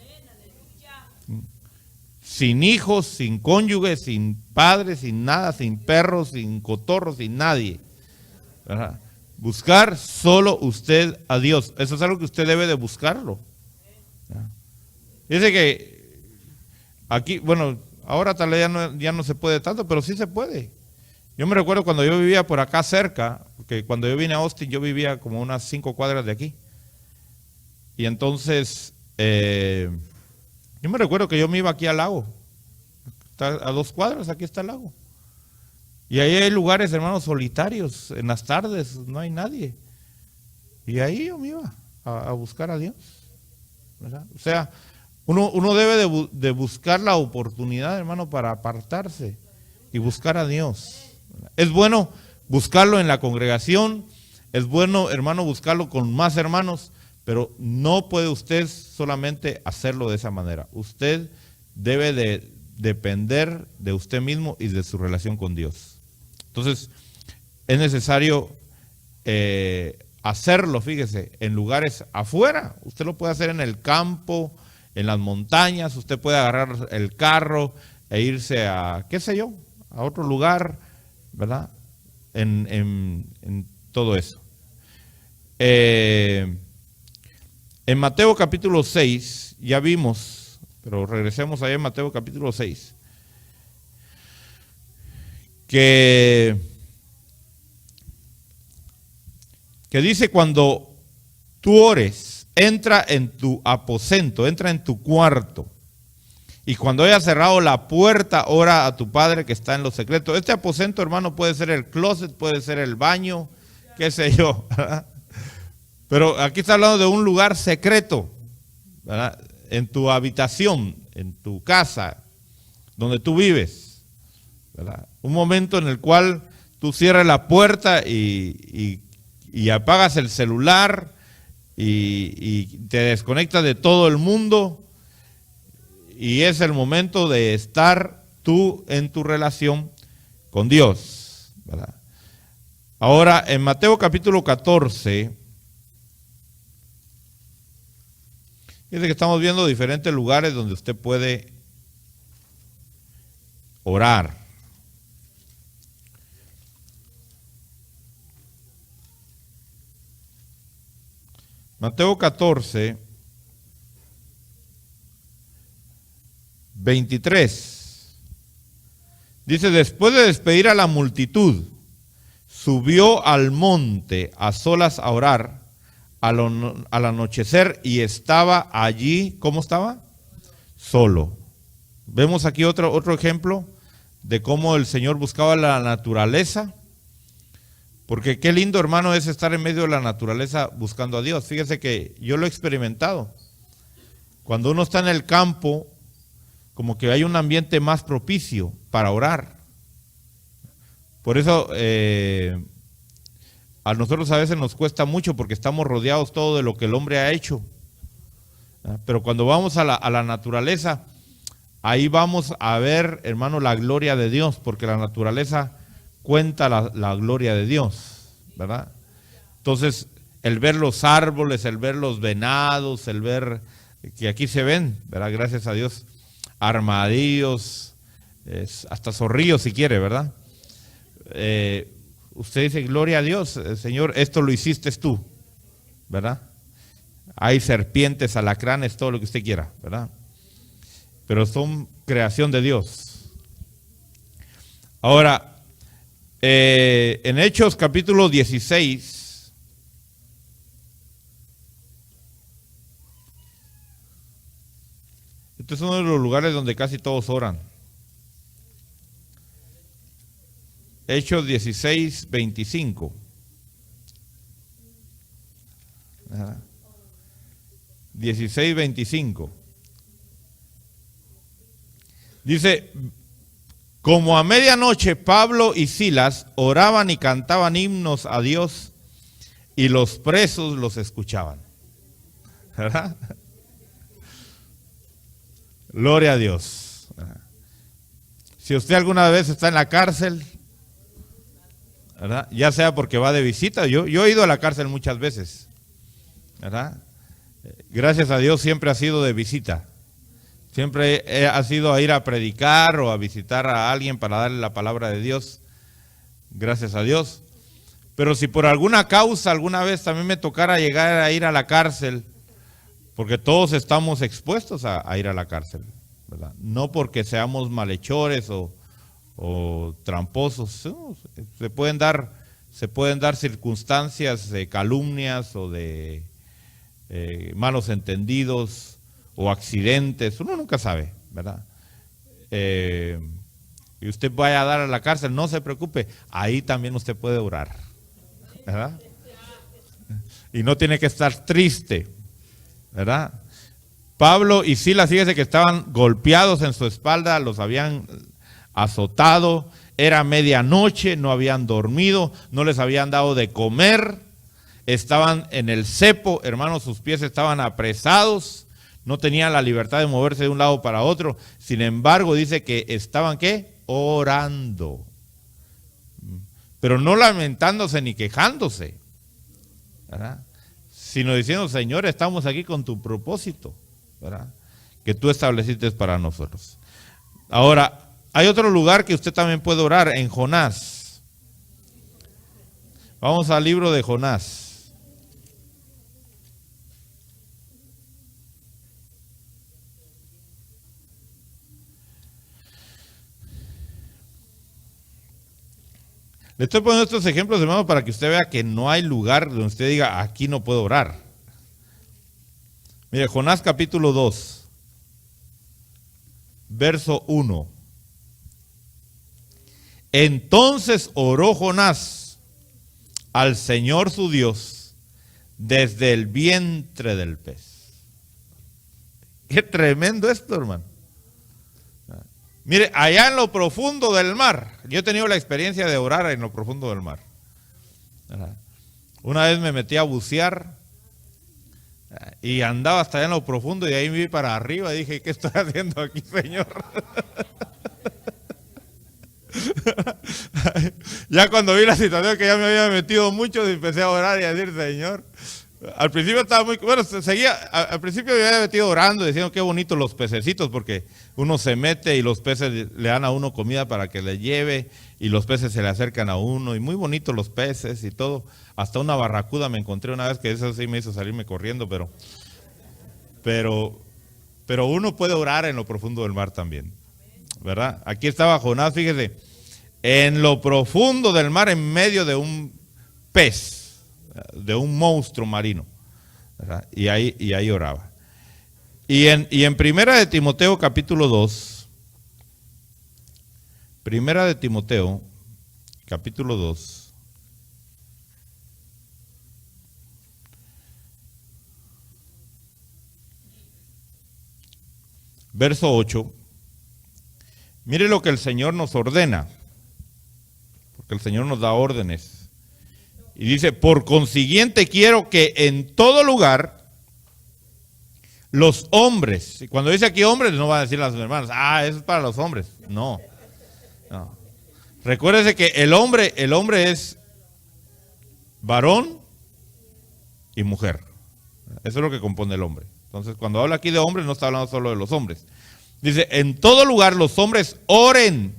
Speaker 1: Sin hijos, sin cónyuge, sin padres, sin nada, sin perros, sin cotorros, sin nadie, ¿verdad? Buscar solo usted a Dios. Eso es algo que usted debe de buscarlo. Dice que aquí, bueno, ahora tal vez ya no se puede tanto, pero sí se puede. Yo me recuerdo cuando yo vivía por acá cerca, porque cuando yo vine a Austin yo vivía como unas 5 cuadras de aquí. Y entonces, yo me recuerdo que yo me iba aquí al lago. Está a 2 cuadras, aquí está el lago. Y ahí hay lugares, hermanos, solitarios. En las tardes no hay nadie. Y ahí yo me iba a buscar a Dios, ¿verdad? O sea, uno debe de buscar la oportunidad, hermano, para apartarse y buscar a Dios. Es bueno buscarlo en la congregación, es bueno, hermano, buscarlo con más hermanos, pero no puede usted solamente hacerlo de esa manera. Usted debe de depender de usted mismo y de su relación con Dios. Entonces, es necesario hacerlo, fíjese, en lugares afuera. Usted lo puede hacer en el campo, en las montañas, usted puede agarrar el carro e irse a, qué sé yo, a otro lugar, ¿verdad? En todo eso. En Mateo capítulo 6, ya vimos, pero regresemos allá en Mateo capítulo 6, que dice, cuando tú ores, entra en tu aposento, entra en tu cuarto, y cuando hayas cerrado la puerta, ora a tu Padre que está en lo secreto. Este aposento, hermano, puede ser el closet, puede ser el baño, qué sé yo, ¿verdad? Pero aquí está hablando de un lugar secreto, ¿verdad? En tu habitación, en tu casa, donde tú vives, ¿verdad? Un momento en el cual tú cierras la puerta y apagas el celular y te desconectas de todo el mundo, y es el momento de estar tú en tu relación con Dios, ¿verdad? Ahora, en Mateo capítulo 14, dice que estamos viendo diferentes lugares donde usted puede orar. Mateo 14, 23. Dice, después de despedir a la multitud, subió al monte a solas a orar. al anochecer y estaba allí, ¿cómo estaba? Solo. Vemos aquí otro ejemplo de cómo el Señor buscaba la naturaleza, porque qué lindo, hermano, es estar en medio de la naturaleza buscando a Dios. Fíjese que yo lo he experimentado. Cuando uno está en el campo, como que hay un ambiente más propicio para orar. Por eso a nosotros a veces nos cuesta mucho porque estamos rodeados todo de lo que el hombre ha hecho. Pero cuando vamos a la naturaleza, ahí vamos a ver, hermano, la gloria de Dios, porque la naturaleza cuenta la gloria de Dios, ¿verdad? Entonces, el ver los árboles, el ver los venados, el ver que aquí se ven, ¿verdad? Gracias a Dios, armadillos, hasta zorrillos si quiere, ¿verdad? Usted dice, gloria a Dios, Señor, esto lo hiciste tú, ¿verdad? Hay serpientes, alacranes, todo lo que usted quiera, ¿verdad? Pero son creación de Dios. Ahora, en Hechos capítulo 16, este es uno de los lugares donde casi todos oran. Hechos 16, 25. 16, 25. Dice, como a medianoche Pablo y Silas oraban y cantaban himnos a Dios y los presos los escuchaban. ¿Verdad? Gloria a Dios. Si usted alguna vez está en la cárcel, ¿verdad? Ya sea porque va de visita, yo he ido a la cárcel muchas veces, ¿verdad? Gracias a Dios siempre ha sido de visita. Siempre ha sido a ir a predicar o a visitar a alguien para darle la palabra de Dios. Gracias a Dios. Pero si por alguna causa alguna vez también me tocara llegar a ir a la cárcel, porque todos estamos expuestos a ir a la cárcel, ¿verdad? No porque seamos malhechores o tramposos. No, se pueden dar circunstancias de calumnias o de malos entendidos o accidentes, uno nunca sabe, ¿verdad? Y usted vaya a dar a la cárcel, no se preocupe, ahí también usted puede orar, ¿verdad? Y no tiene que estar triste, ¿verdad? Pablo y Silas, fíjese que estaban golpeados en su espalda, los habían azotado, era medianoche, no habían dormido, no les habían dado de comer, estaban en el cepo, hermanos, sus pies estaban apresados, no tenían la libertad de moverse de un lado para otro. Sin embargo, dice que estaban, ¿qué? Orando. Pero no lamentándose ni quejándose, ¿verdad? Sino diciendo, Señor, estamos aquí con tu propósito, ¿verdad? Que tú estableciste para nosotros. Ahora, hay otro lugar que usted también puede orar, en Jonás. Vamos al libro de Jonás. Le estoy poniendo estos ejemplos, hermano, para que usted vea que no hay lugar donde usted diga, aquí no puedo orar. Mire, Jonás capítulo 2, verso 1. Entonces oró Jonás al Señor su Dios desde el vientre del pez. Qué tremendo esto, hermano. Mire, allá en lo profundo del mar, yo he tenido la experiencia de orar en lo profundo del mar. Una vez me metí a bucear y andaba hasta allá en lo profundo y ahí me vi para arriba y dije, ¿qué estoy haciendo aquí, Señor? Ya cuando vi la situación que ya me había metido mucho, empecé a orar y a decir, Señor. Al principio estaba muy, bueno, al principio me había metido orando, diciendo qué bonitos los pececitos, porque uno se mete y los peces le dan a uno comida para que le lleve, y los peces se le acercan a uno, y muy bonitos los peces y todo. Hasta una barracuda me encontré una vez, que eso sí me hizo salirme corriendo, pero uno puede orar en lo profundo del mar también, ¿verdad? Aquí estaba Jonás, fíjese, en lo profundo del mar, en medio de un pez, de un monstruo marino. ¿verdad? Y ahí oraba. Y en Primera de Timoteo capítulo 2, Primera de Timoteo capítulo 2, verso 8, mire lo que el Señor nos ordena, porque el Señor nos da órdenes. Y dice, por consiguiente quiero que en todo lugar los hombres, y cuando dice aquí hombres no va a decir las hermanas, eso es para los hombres. No. Recuérdese que el hombre es varón y mujer. Eso es lo que compone el hombre. Entonces, cuando habla aquí de hombres, no está hablando solo de los hombres. Dice, en todo lugar los hombres oren,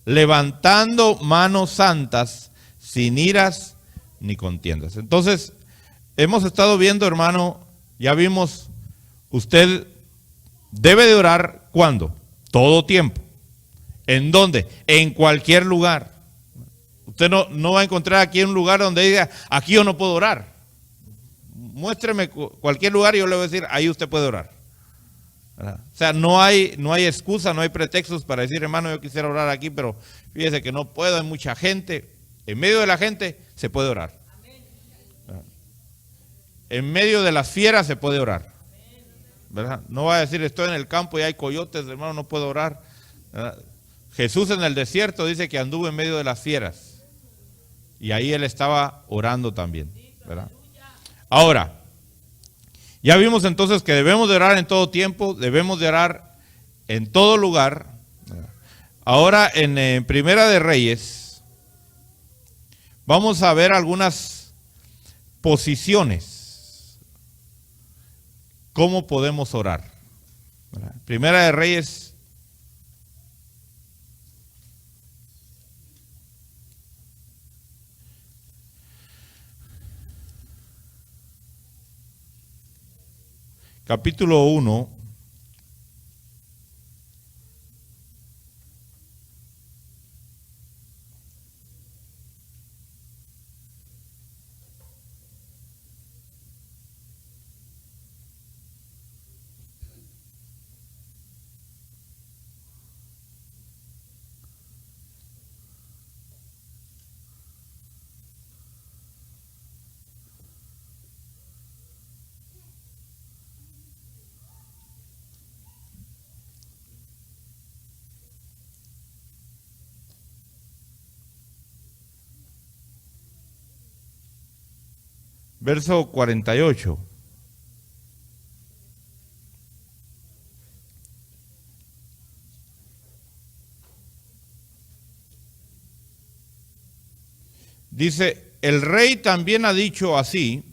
Speaker 1: levantando manos santas, sin iras ni contiendas. Entonces, hemos estado viendo, hermano, ya vimos, usted debe de orar, ¿cuándo? Todo tiempo. ¿En dónde? En cualquier lugar. Usted no va a encontrar aquí un lugar donde diga, aquí yo no puedo orar. Muéstreme cualquier lugar y yo le voy a decir, ahí usted puede orar. ¿Verdad? O sea, no hay excusa, no hay pretextos para decir, hermano, yo quisiera orar aquí, pero fíjese que no puedo, hay mucha gente. En medio de la gente se puede orar. ¿Verdad? En medio de las fieras se puede orar. ¿Verdad? No va a decir, estoy en el campo y hay coyotes, hermano, no puedo orar. ¿Verdad? Jesús en el desierto dice que anduvo en medio de las fieras. Y ahí él estaba orando también. ¿Verdad? Ahora, ya vimos entonces que debemos de orar en todo tiempo, debemos de orar en todo lugar. Ahora en Primera de Reyes vamos a ver algunas posiciones. ¿Cómo podemos orar? Primera de Reyes capítulo 1, verso 48. Dice, el rey también ha dicho así,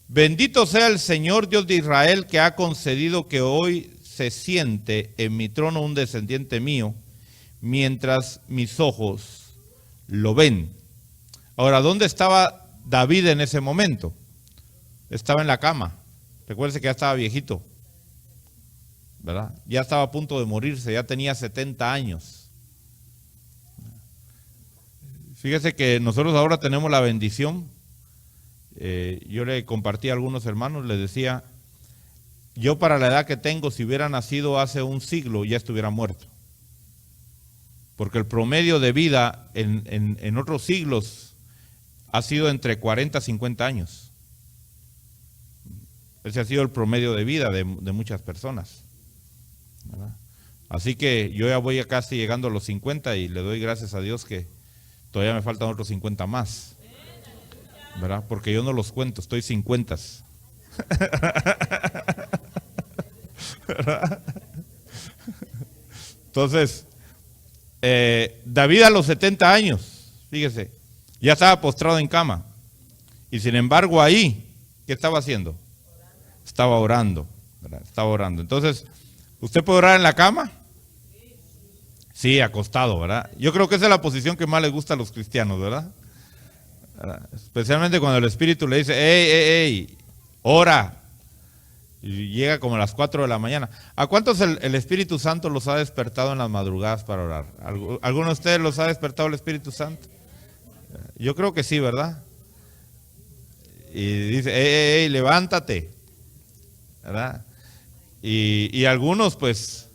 Speaker 1: bendito sea el Señor Dios de Israel que ha concedido que hoy se siente en mi trono un descendiente mío, mientras mis ojos lo ven. Ahora, ¿dónde estaba David en ese momento? Estaba en la cama. Recuérdese que ya estaba viejito, ¿verdad? Ya estaba a punto de morirse, ya tenía 70 años. Fíjese que nosotros ahora tenemos la bendición. Yo le compartí a algunos hermanos, les decía, yo para la edad que tengo, si hubiera nacido hace un siglo, ya estuviera muerto. Porque el promedio de vida en otros siglos ha sido entre 40 y 50 años. Ese ha sido el promedio de vida de muchas personas, ¿verdad? Así que yo ya voy casi llegando a los 50 y le doy gracias a Dios que todavía me faltan otros 50 más, ¿verdad? Porque yo no los cuento, estoy 50. ¿Verdad? Entonces, David a los 70 años, fíjese, ya estaba postrado en cama. Y sin embargo ahí, ¿qué estaba haciendo? Estaba orando, ¿verdad? Estaba orando. Entonces, ¿usted puede orar en la cama? Sí, acostado, ¿verdad? Yo creo que esa es la posición que más les gusta a los cristianos, ¿verdad? Especialmente cuando el Espíritu le dice, ¡ey, ora! Y llega como a las 4 de la mañana. ¿A cuántos el Espíritu Santo los ha despertado en las madrugadas para orar? ¿Alguno de ustedes los ha despertado el Espíritu Santo? Yo creo que sí, ¿verdad? y dice, ey, levántate, ¿verdad? Y algunos pues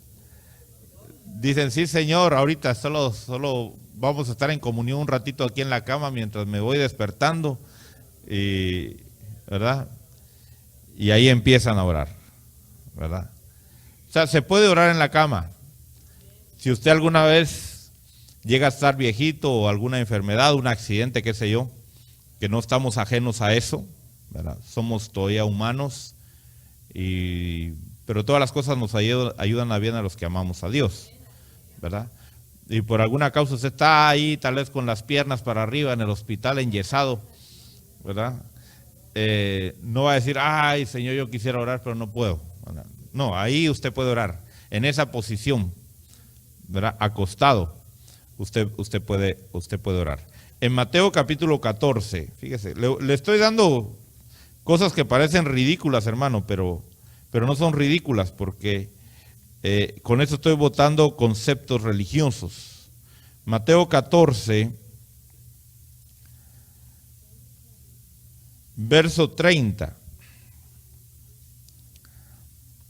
Speaker 1: dicen, sí Señor, ahorita solo vamos a estar en comunión un ratito aquí en la cama mientras me voy despertando, ¿verdad? Y ahí empiezan a orar, ¿verdad? O sea, se puede orar en la cama. Si usted alguna vez llega a estar viejito o alguna enfermedad, un accidente, qué sé yo, que no estamos ajenos a eso, ¿verdad? Somos todavía humanos, pero todas las cosas nos ayudan a bien a los que amamos a Dios, ¿verdad? Y por alguna causa usted está ahí, tal vez con las piernas para arriba en el hospital enyesado, ¿verdad? No va a decir, ay Señor, yo quisiera orar, pero no puedo, ¿verdad? No, ahí usted puede orar, en esa posición, ¿verdad? Acostado, usted puede orar. En Mateo capítulo 14, fíjese, le estoy dando cosas que parecen ridículas, hermano, pero no son ridículas, porque con eso estoy botando conceptos religiosos. Mateo 14, verso 30.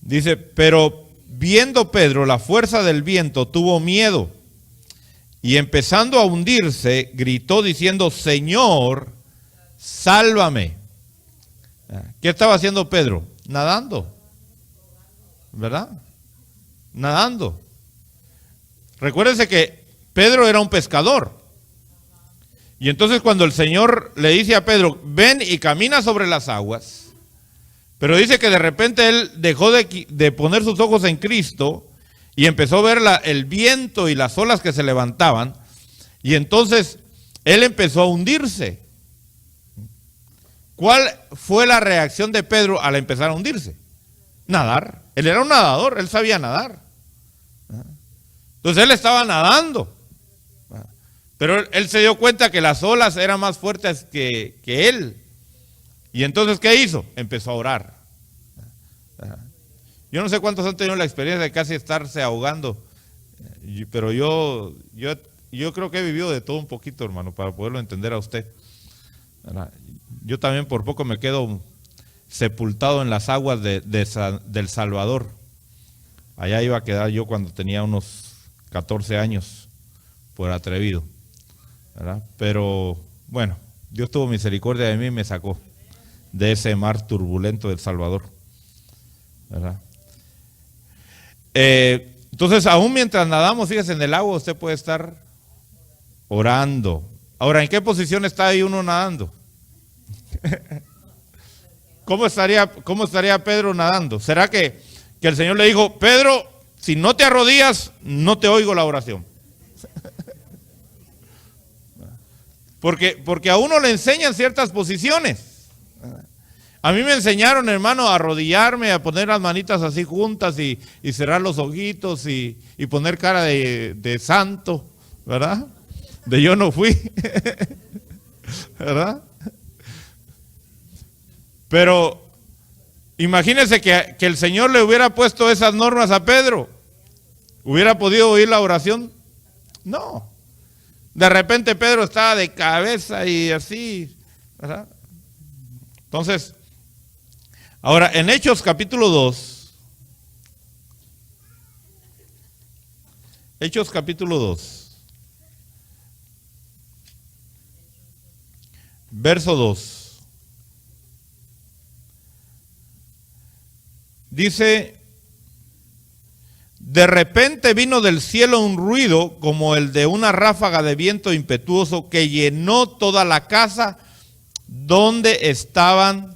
Speaker 1: Dice, pero viendo Pedro la fuerza del viento, tuvo miedo, y empezando a hundirse, gritó diciendo, Señor, sálvame. ¿Qué estaba haciendo Pedro? Nadando, ¿verdad? Nadando. Recuérdense que Pedro era un pescador. Y entonces cuando el Señor le dice a Pedro, ven y camina sobre las aguas, pero dice que de repente él dejó de poner sus ojos en Cristo y empezó a ver el viento y las olas que se levantaban, y entonces él empezó a hundirse. ¿Cuál fue la reacción de Pedro al empezar a hundirse? Nadar. Él era un nadador, él sabía nadar. Entonces él estaba nadando. Pero él se dio cuenta que las olas eran más fuertes que él. Y entonces, ¿qué hizo? Empezó a orar. Yo no sé cuántos han tenido la experiencia de casi estarse ahogando, pero yo creo que he vivido de todo un poquito, hermano, para poderlo entender a usted. Yo también por poco me quedo sepultado en las aguas del Salvador. Allá iba a quedar yo cuando tenía unos 14 años, por atrevido, ¿verdad? Pero bueno, Dios tuvo misericordia de mí y me sacó de ese mar turbulento del Salvador, ¿verdad? Entonces, aún mientras nadamos, fíjese, en el agua usted puede estar orando. Ahora, ¿en qué posición está ahí uno nadando? ¿Cómo estaría Pedro nadando? ¿Será que el Señor le dijo, Pedro, si no te arrodillas, no te oigo la oración? Porque a uno le enseñan ciertas posiciones. A mí me enseñaron, hermano, a arrodillarme, a poner las manitas así juntas y cerrar los ojitos y poner cara de santo, ¿verdad? De yo no fui, ¿verdad? Pero imagínense que el Señor le hubiera puesto esas normas a Pedro. ¿Hubiera podido oír la oración? No. De repente Pedro estaba de cabeza y así, ¿verdad? Entonces, ahora en Hechos capítulo 2, Hechos capítulo 2, verso 2. Dice, de repente vino del cielo un ruido como el de una ráfaga de viento impetuoso que llenó toda la casa donde estaban.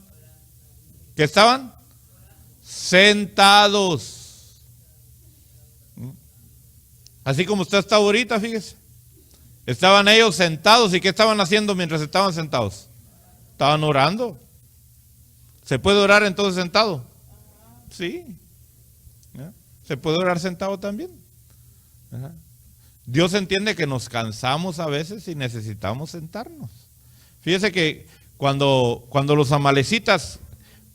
Speaker 1: ¿Qué estaban? Sentados. Así como usted está ahorita, fíjese. Estaban ellos sentados, ¿y qué estaban haciendo mientras estaban sentados? Estaban orando. ¿Se puede orar entonces sentado? Sí. Se puede orar sentado también. Dios entiende que nos cansamos a veces y necesitamos sentarnos. Fíjese que cuando los amalecitas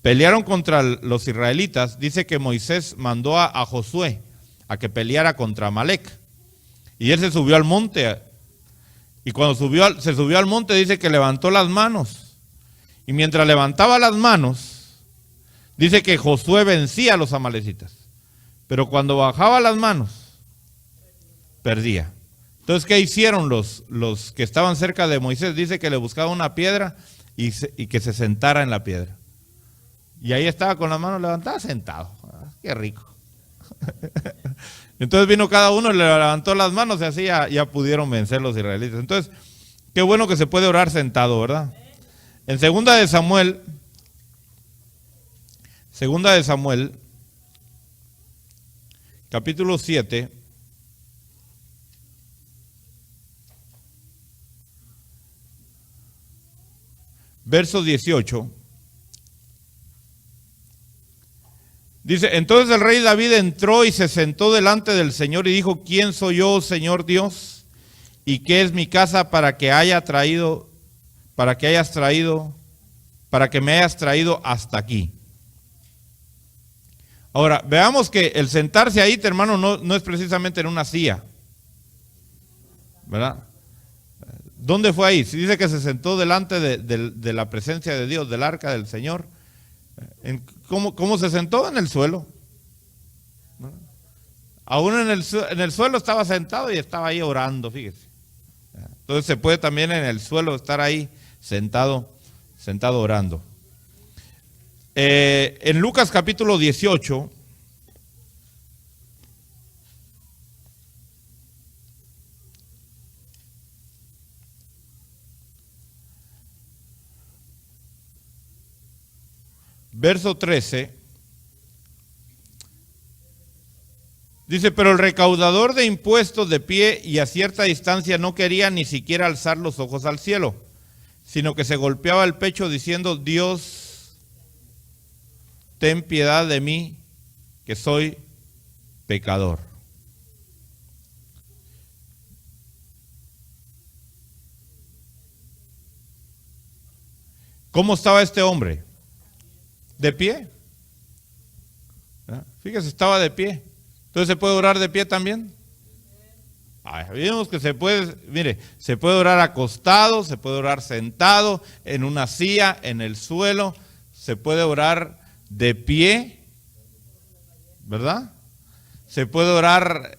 Speaker 1: pelearon contra los israelitas, dice que Moisés mandó a Josué a que peleara contra Amalec. Y él se subió al monte. Y cuando se subió al monte, dice que levantó las manos. Y mientras levantaba las manos, dice que Josué vencía a los amalecitas. Pero cuando bajaba las manos, perdía. Entonces, ¿qué hicieron los que estaban cerca de Moisés? Dice que le buscaban una piedra y que se sentara en la piedra. Y ahí estaba con las manos levantadas, sentado. Qué rico. Entonces vino cada uno, le levantó las manos y así ya pudieron vencer los israelitas. Entonces, qué bueno que se puede orar sentado, ¿verdad? En segunda de Samuel, capítulo 7, verso 18. Dice, entonces el rey David entró y se sentó delante del Señor y dijo, ¿quién soy yo, Señor Dios? ¿Y qué es mi casa para que me hayas traído hasta aquí? Ahora, veamos que el sentarse ahí, hermano, no es precisamente en una silla, ¿verdad? ¿Dónde fue ahí? Si dice que se sentó delante de la presencia de Dios, del arca del Señor. ¿Cómo se sentó? En el suelo. Aún en el suelo estaba sentado y estaba ahí orando, fíjese. Entonces se puede también en el suelo estar ahí sentado orando. En Lucas capítulo 18, verso 13, dice, pero el recaudador de impuestos de pie y a cierta distancia no quería ni siquiera alzar los ojos al cielo, sino que se golpeaba el pecho diciendo, Dios, ten piedad de mí, que soy pecador. ¿Cómo estaba este hombre? De pie. Fíjese, estaba de pie. Entonces, ¿se puede orar de pie también? Vimos que se puede orar acostado, se puede orar sentado, en una silla, en el suelo, se puede orar de pie, ¿verdad? Se puede orar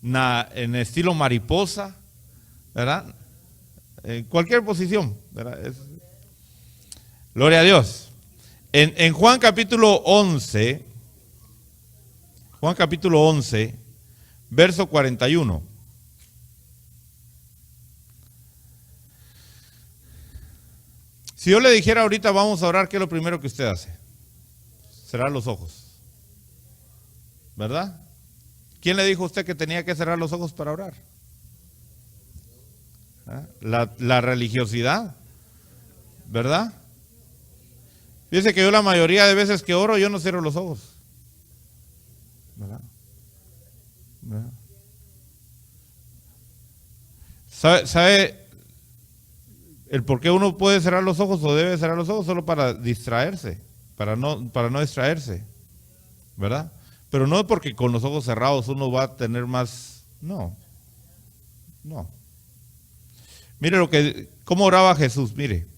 Speaker 1: en estilo mariposa, ¿verdad? En cualquier posición, ¿verdad? Gloria a Dios. En Juan capítulo 11, verso 41. Si yo le dijera ahorita vamos a orar, ¿qué es lo primero que usted hace? Cerrar los ojos, ¿verdad? ¿Quién le dijo a usted que tenía que cerrar los ojos para orar? La religiosidad, ¿verdad? Dice que yo la mayoría de veces que oro, yo no cierro los ojos, ¿verdad? ¿Verdad? ¿Sabe el por qué uno puede cerrar los ojos o debe cerrar los ojos? Solo para distraerse, para no distraerse, ¿verdad? Pero no es porque con los ojos cerrados uno va a tener más, no. Mire cómo oraba Jesús, mire,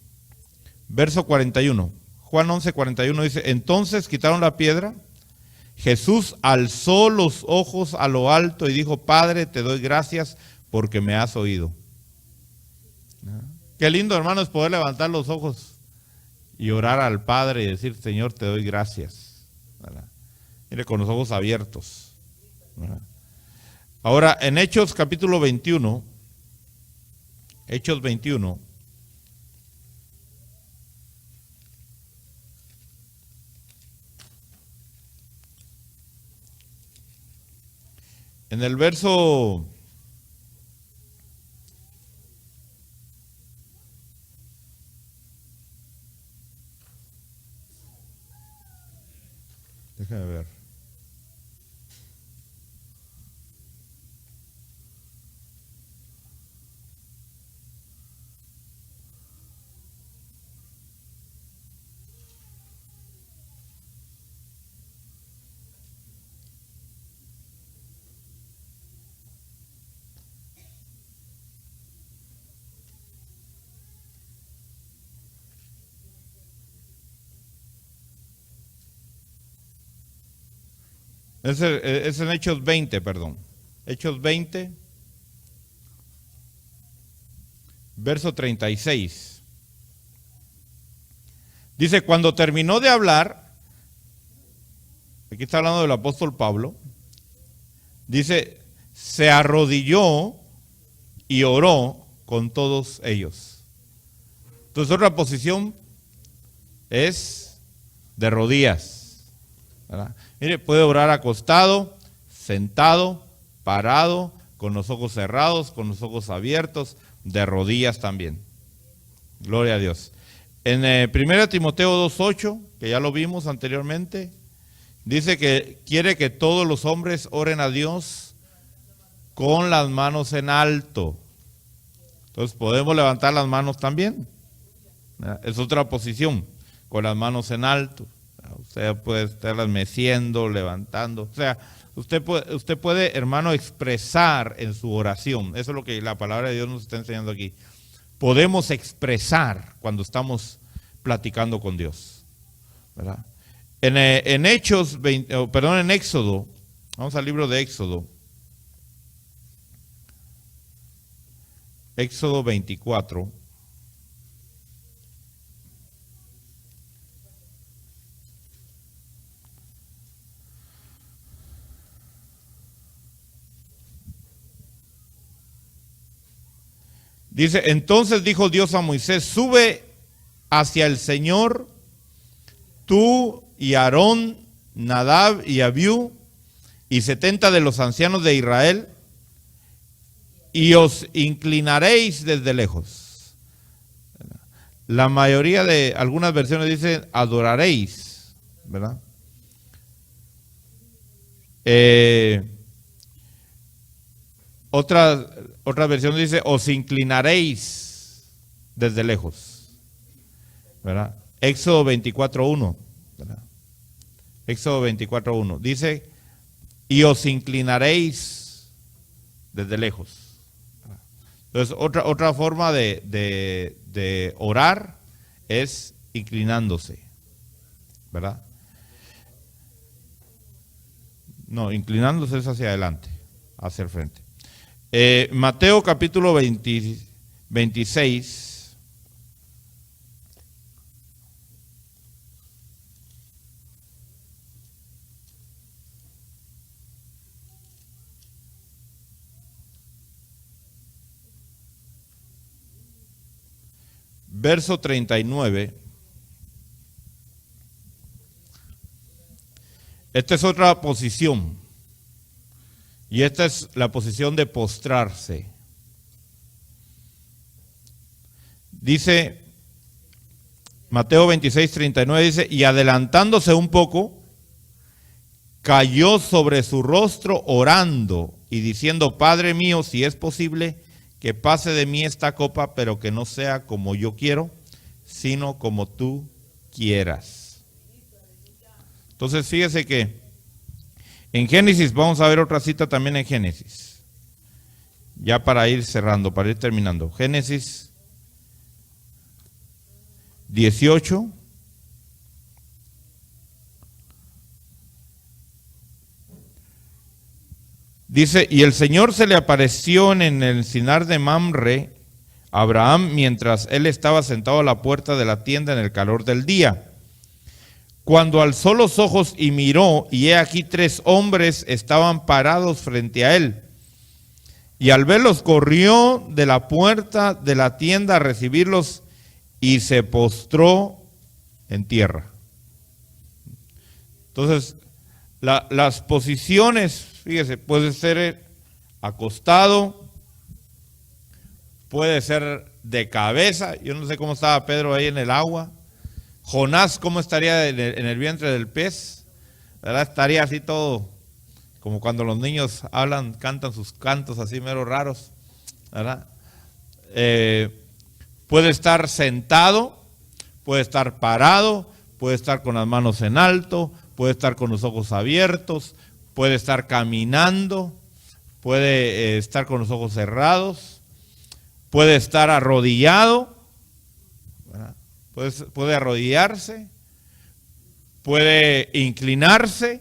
Speaker 1: verso 41, Juan 11, 41 dice, entonces quitaron la piedra, Jesús alzó los ojos a lo alto y dijo, Padre, te doy gracias porque me has oído. Qué lindo, hermano, es poder levantar los ojos y orar al Padre y decir, Señor, te doy gracias, ¿verdad? Mire, con los ojos abiertos, ¿verdad? Ahora, en Hechos capítulo 21, en el verso Es en Hechos 20, perdón. Hechos 20, verso 36. Dice, cuando terminó de hablar, aquí está hablando del apóstol Pablo, dice, se arrodilló y oró con todos ellos. Entonces otra posición es de rodillas, ¿verdad? Mire, puede orar acostado, sentado, parado, con los ojos cerrados, con los ojos abiertos, de rodillas también. Gloria a Dios. En 1 Timoteo 2:8, que ya lo vimos anteriormente, dice que quiere que todos los hombres oren a Dios con las manos en alto. Entonces podemos levantar las manos también. Es otra posición, con las manos en alto. Usted puede estarlas meciendo, levantando. O sea, usted puede, hermano, expresar en su oración. Eso es lo que la palabra de Dios nos está enseñando aquí. Podemos expresar cuando estamos platicando con Dios, ¿verdad? En Éxodo, vamos al libro de Éxodo. Éxodo 24. Dice, entonces dijo Dios a Moisés, sube hacia el Señor, tú y Aarón, Nadab y Abiú, y 70 de los ancianos de Israel, y os inclinaréis desde lejos. La mayoría de algunas versiones dicen adoraréis, ¿verdad? Otra versión dice os inclinaréis desde lejos, ¿verdad? Éxodo 24:1, ¿verdad? Éxodo 24:1 dice y os inclinaréis desde lejos. Entonces, otra forma de orar es inclinándose, ¿verdad? No, inclinándose es hacia adelante, hacia el frente. Mateo capítulo 26. Verso 39. Esta es otra posición. Y esta es la posición de postrarse. Dice, Mateo 26:39 dice, y adelantándose un poco, cayó sobre su rostro orando y diciendo, Padre mío, si es posible, que pase de mí esta copa, pero que no sea como yo quiero, sino como tú quieras. Entonces fíjese que en Génesis, vamos a ver otra cita también en Génesis, ya para ir cerrando, para ir terminando. Génesis 18. Dice, y el Señor se le apareció en el encinar de Mamre a Abraham mientras él estaba sentado a la puerta de la tienda en el calor del día. Cuando alzó los ojos y miró, y he aquí 3 hombres estaban parados frente a él. Y al verlos corrió de la puerta de la tienda a recibirlos y se postró en tierra. Entonces, las posiciones, fíjese, puede ser acostado, puede ser de cabeza. Yo no sé cómo estaba Pedro ahí en el agua. Jonás, ¿cómo estaría en el vientre del pez? ¿Verdad? Estaría así todo, como cuando los niños hablan, cantan sus cantos así mero raros, ¿verdad? Puede estar sentado, puede estar parado, puede estar con las manos en alto, puede estar con los ojos abiertos, puede estar caminando, puede estar con los ojos cerrados, puede estar arrodillado, ¿verdad? Puede arrodillarse, puede inclinarse,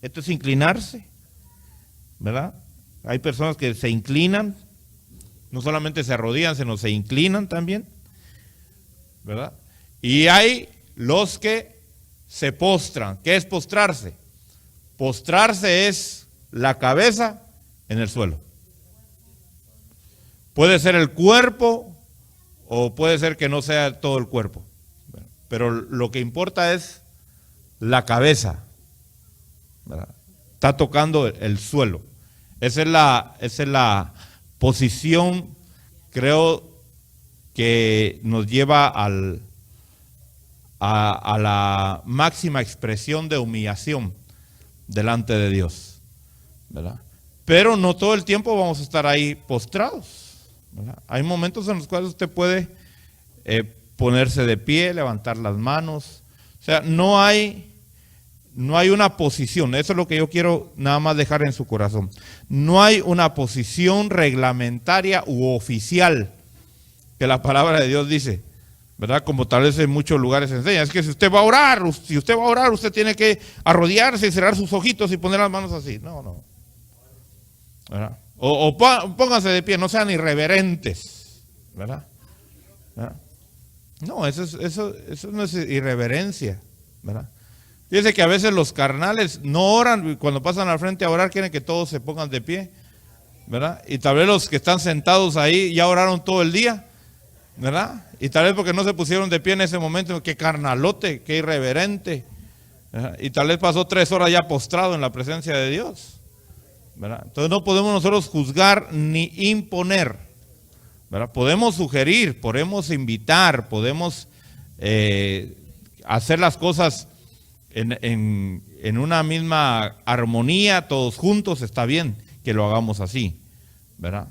Speaker 1: Esto es inclinarse, ¿verdad? Hay personas que se inclinan, no solamente se arrodillan, sino se inclinan también, ¿verdad? Y hay los que se postran. ¿Qué es postrarse? Postrarse es la cabeza en el suelo. Puede ser el cuerpo o puede ser que no sea todo el cuerpo. Pero lo que importa es la cabeza, ¿verdad? Está tocando el suelo. Esa es la posición, creo, que nos lleva a la máxima expresión de humillación delante de Dios, ¿verdad? Pero no todo el tiempo vamos a estar ahí postrados, ¿verdad? Hay momentos en los cuales usted puede ponerse de pie, levantar las manos. O sea, no hay una posición. Eso es lo que yo quiero nada más dejar en su corazón. No hay una posición reglamentaria u oficial que la palabra de Dios dice, ¿verdad? Como tal vez en muchos lugares se enseña. Es que si usted va a orar, usted tiene que arrodillarse y cerrar sus ojitos y poner las manos así. No. ¿Verdad? O pónganse de pie, no sean irreverentes, ¿verdad? ¿Verdad? No, eso no es irreverencia, ¿verdad? Fíjense que a veces los carnales no oran, y cuando pasan al frente a orar quieren que todos se pongan de pie, ¿verdad? Y tal vez los que están sentados ahí ya oraron todo el día, ¿verdad? Y tal vez porque no se pusieron de pie en ese momento, qué carnalote, qué irreverente, ¿verdad? Y tal vez pasó 3 horas ya postrado en la presencia de Dios, ¿verdad? Entonces no podemos nosotros juzgar ni imponer, ¿verdad? Podemos sugerir, podemos invitar, podemos hacer las cosas en una misma armonía, todos juntos, está bien que lo hagamos así, ¿verdad?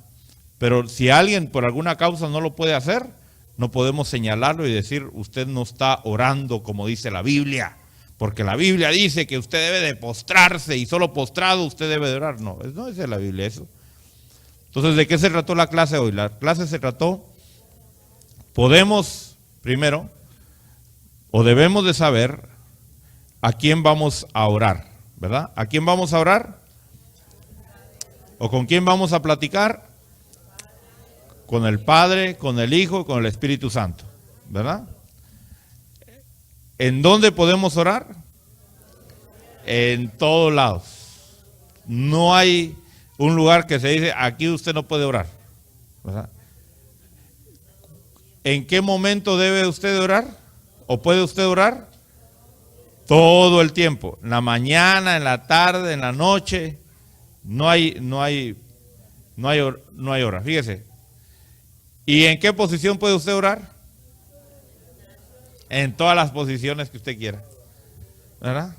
Speaker 1: Pero si alguien por alguna causa no lo puede hacer, no podemos señalarlo y decir, usted no está orando como dice la Biblia, porque la Biblia dice que usted debe de postrarse y solo postrado usted debe de orar. No dice la Biblia eso. Entonces, ¿de qué se trató la clase hoy? La clase se trató, podemos, primero, o debemos de saber a quién vamos a orar, ¿verdad? ¿A quién vamos a orar? ¿O con quién vamos a platicar? Con el Padre, con el Hijo y con el Espíritu Santo, ¿verdad? ¿En dónde podemos orar? En todos lados. No hay un lugar que se dice, aquí usted no puede orar, ¿verdad? ¿En qué momento debe usted orar? ¿O puede usted orar? Todo el tiempo, en la mañana, en la tarde, en la noche, no hay hora, fíjese. ¿Y en qué posición puede usted orar? En todas las posiciones que usted quiera, ¿verdad?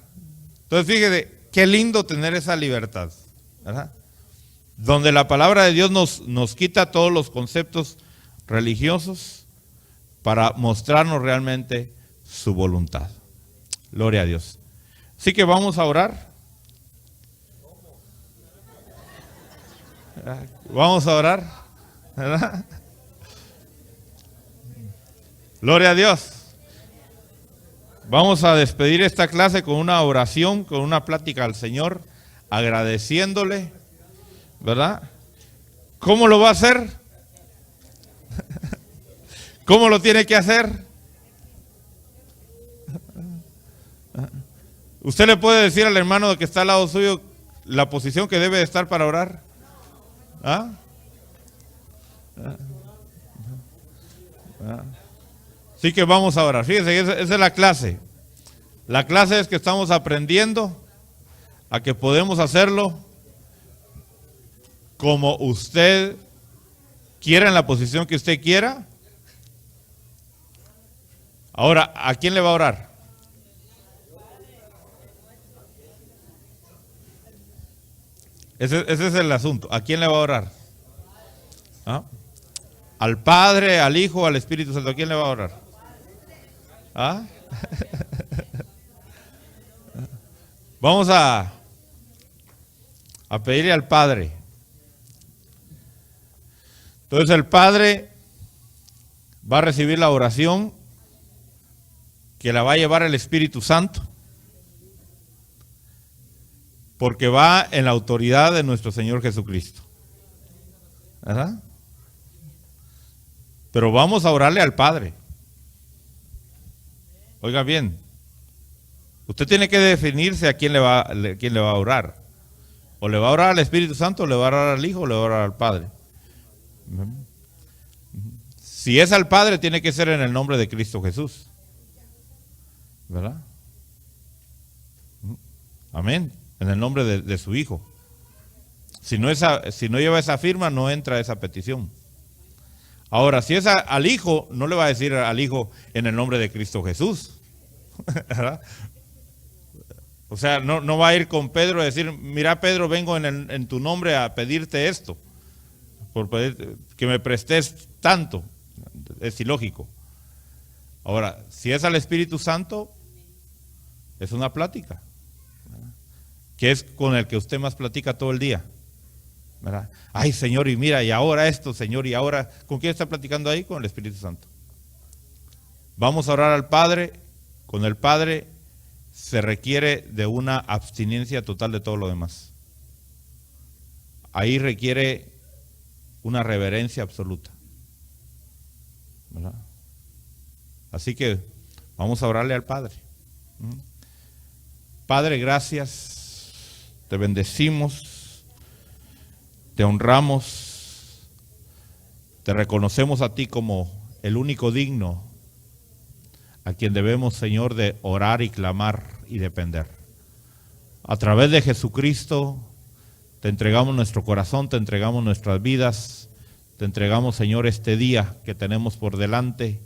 Speaker 1: Entonces fíjese, qué lindo tener esa libertad, ¿verdad? Donde la palabra de Dios nos quita todos los conceptos religiosos para mostrarnos realmente su voluntad. Gloria a Dios. Así que vamos a orar. Vamos a orar, ¿verdad? Gloria a Dios. Vamos a despedir esta clase con una oración, con una plática al Señor, agradeciéndole, ¿verdad? ¿Cómo lo va a hacer? ¿Cómo lo tiene que hacer? ¿Usted le puede decir al hermano que está al lado suyo la posición que debe de estar para orar? ¿Ah? Así que vamos a orar. Fíjense, esa es la clase. La clase es que estamos aprendiendo a que podemos hacerlo como usted quiera, en la posición que usted quiera. Ahora, ¿a quién le va a orar? Ese es el asunto. ¿A quién le va a orar? ¿Ah? ¿Al Padre, al Hijo, al Espíritu Santo? ¿A quién le va a orar? ¿Ah? Vamos a pedirle al Padre. Entonces el Padre va a recibir la oración que la va a llevar el Espíritu Santo. porque va en la autoridad de nuestro Señor Jesucristo. ¿Verdad? Pero vamos a orarle al Padre. Oiga bien, usted tiene que definirse a quién le va a orar. O le va a orar al Espíritu Santo, o le va a orar al Hijo, o le va a orar al Padre. Si es al Padre, tiene que ser en el nombre de Cristo Jesús. ¿Verdad? Amén. En el nombre de su Hijo. Si no lleva esa firma, no entra esa petición. Ahora, si es al Hijo, no le va a decir al Hijo en el nombre de Cristo Jesús. ¿Verdad? O sea, no va a ir con Pedro a decir, mira Pedro, vengo en tu nombre a pedirte esto, por pedir que me prestes tanto. Es ilógico. Ahora, si es al Espíritu Santo, es una plática, ¿verdad? Que es con el que usted más platica todo el día, ¿verdad? Ay, Señor, y mira, y ahora esto, Señor, y ahora, ¿con quién está platicando ahí? Con el Espíritu Santo. Vamos a orar al Padre. Con el Padre se requiere de una abstinencia total de todo lo demás. Ahí requiere una reverencia absoluta, ¿verdad? Así que vamos a orarle al Padre. Padre, gracias, te bendecimos, te honramos, te reconocemos a ti como el único digno, a quien debemos, Señor, de orar y clamar y depender. A través de Jesucristo te entregamos nuestro corazón, te entregamos nuestras vidas, te entregamos, Señor, este día que tenemos por delante,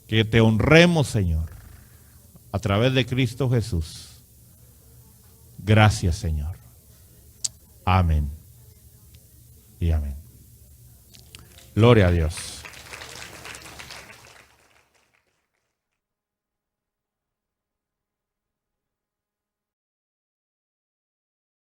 Speaker 1: que te honremos, Señor, a través de Cristo Jesús. Gracias, Señor. Amén y amén. Gloria a Dios.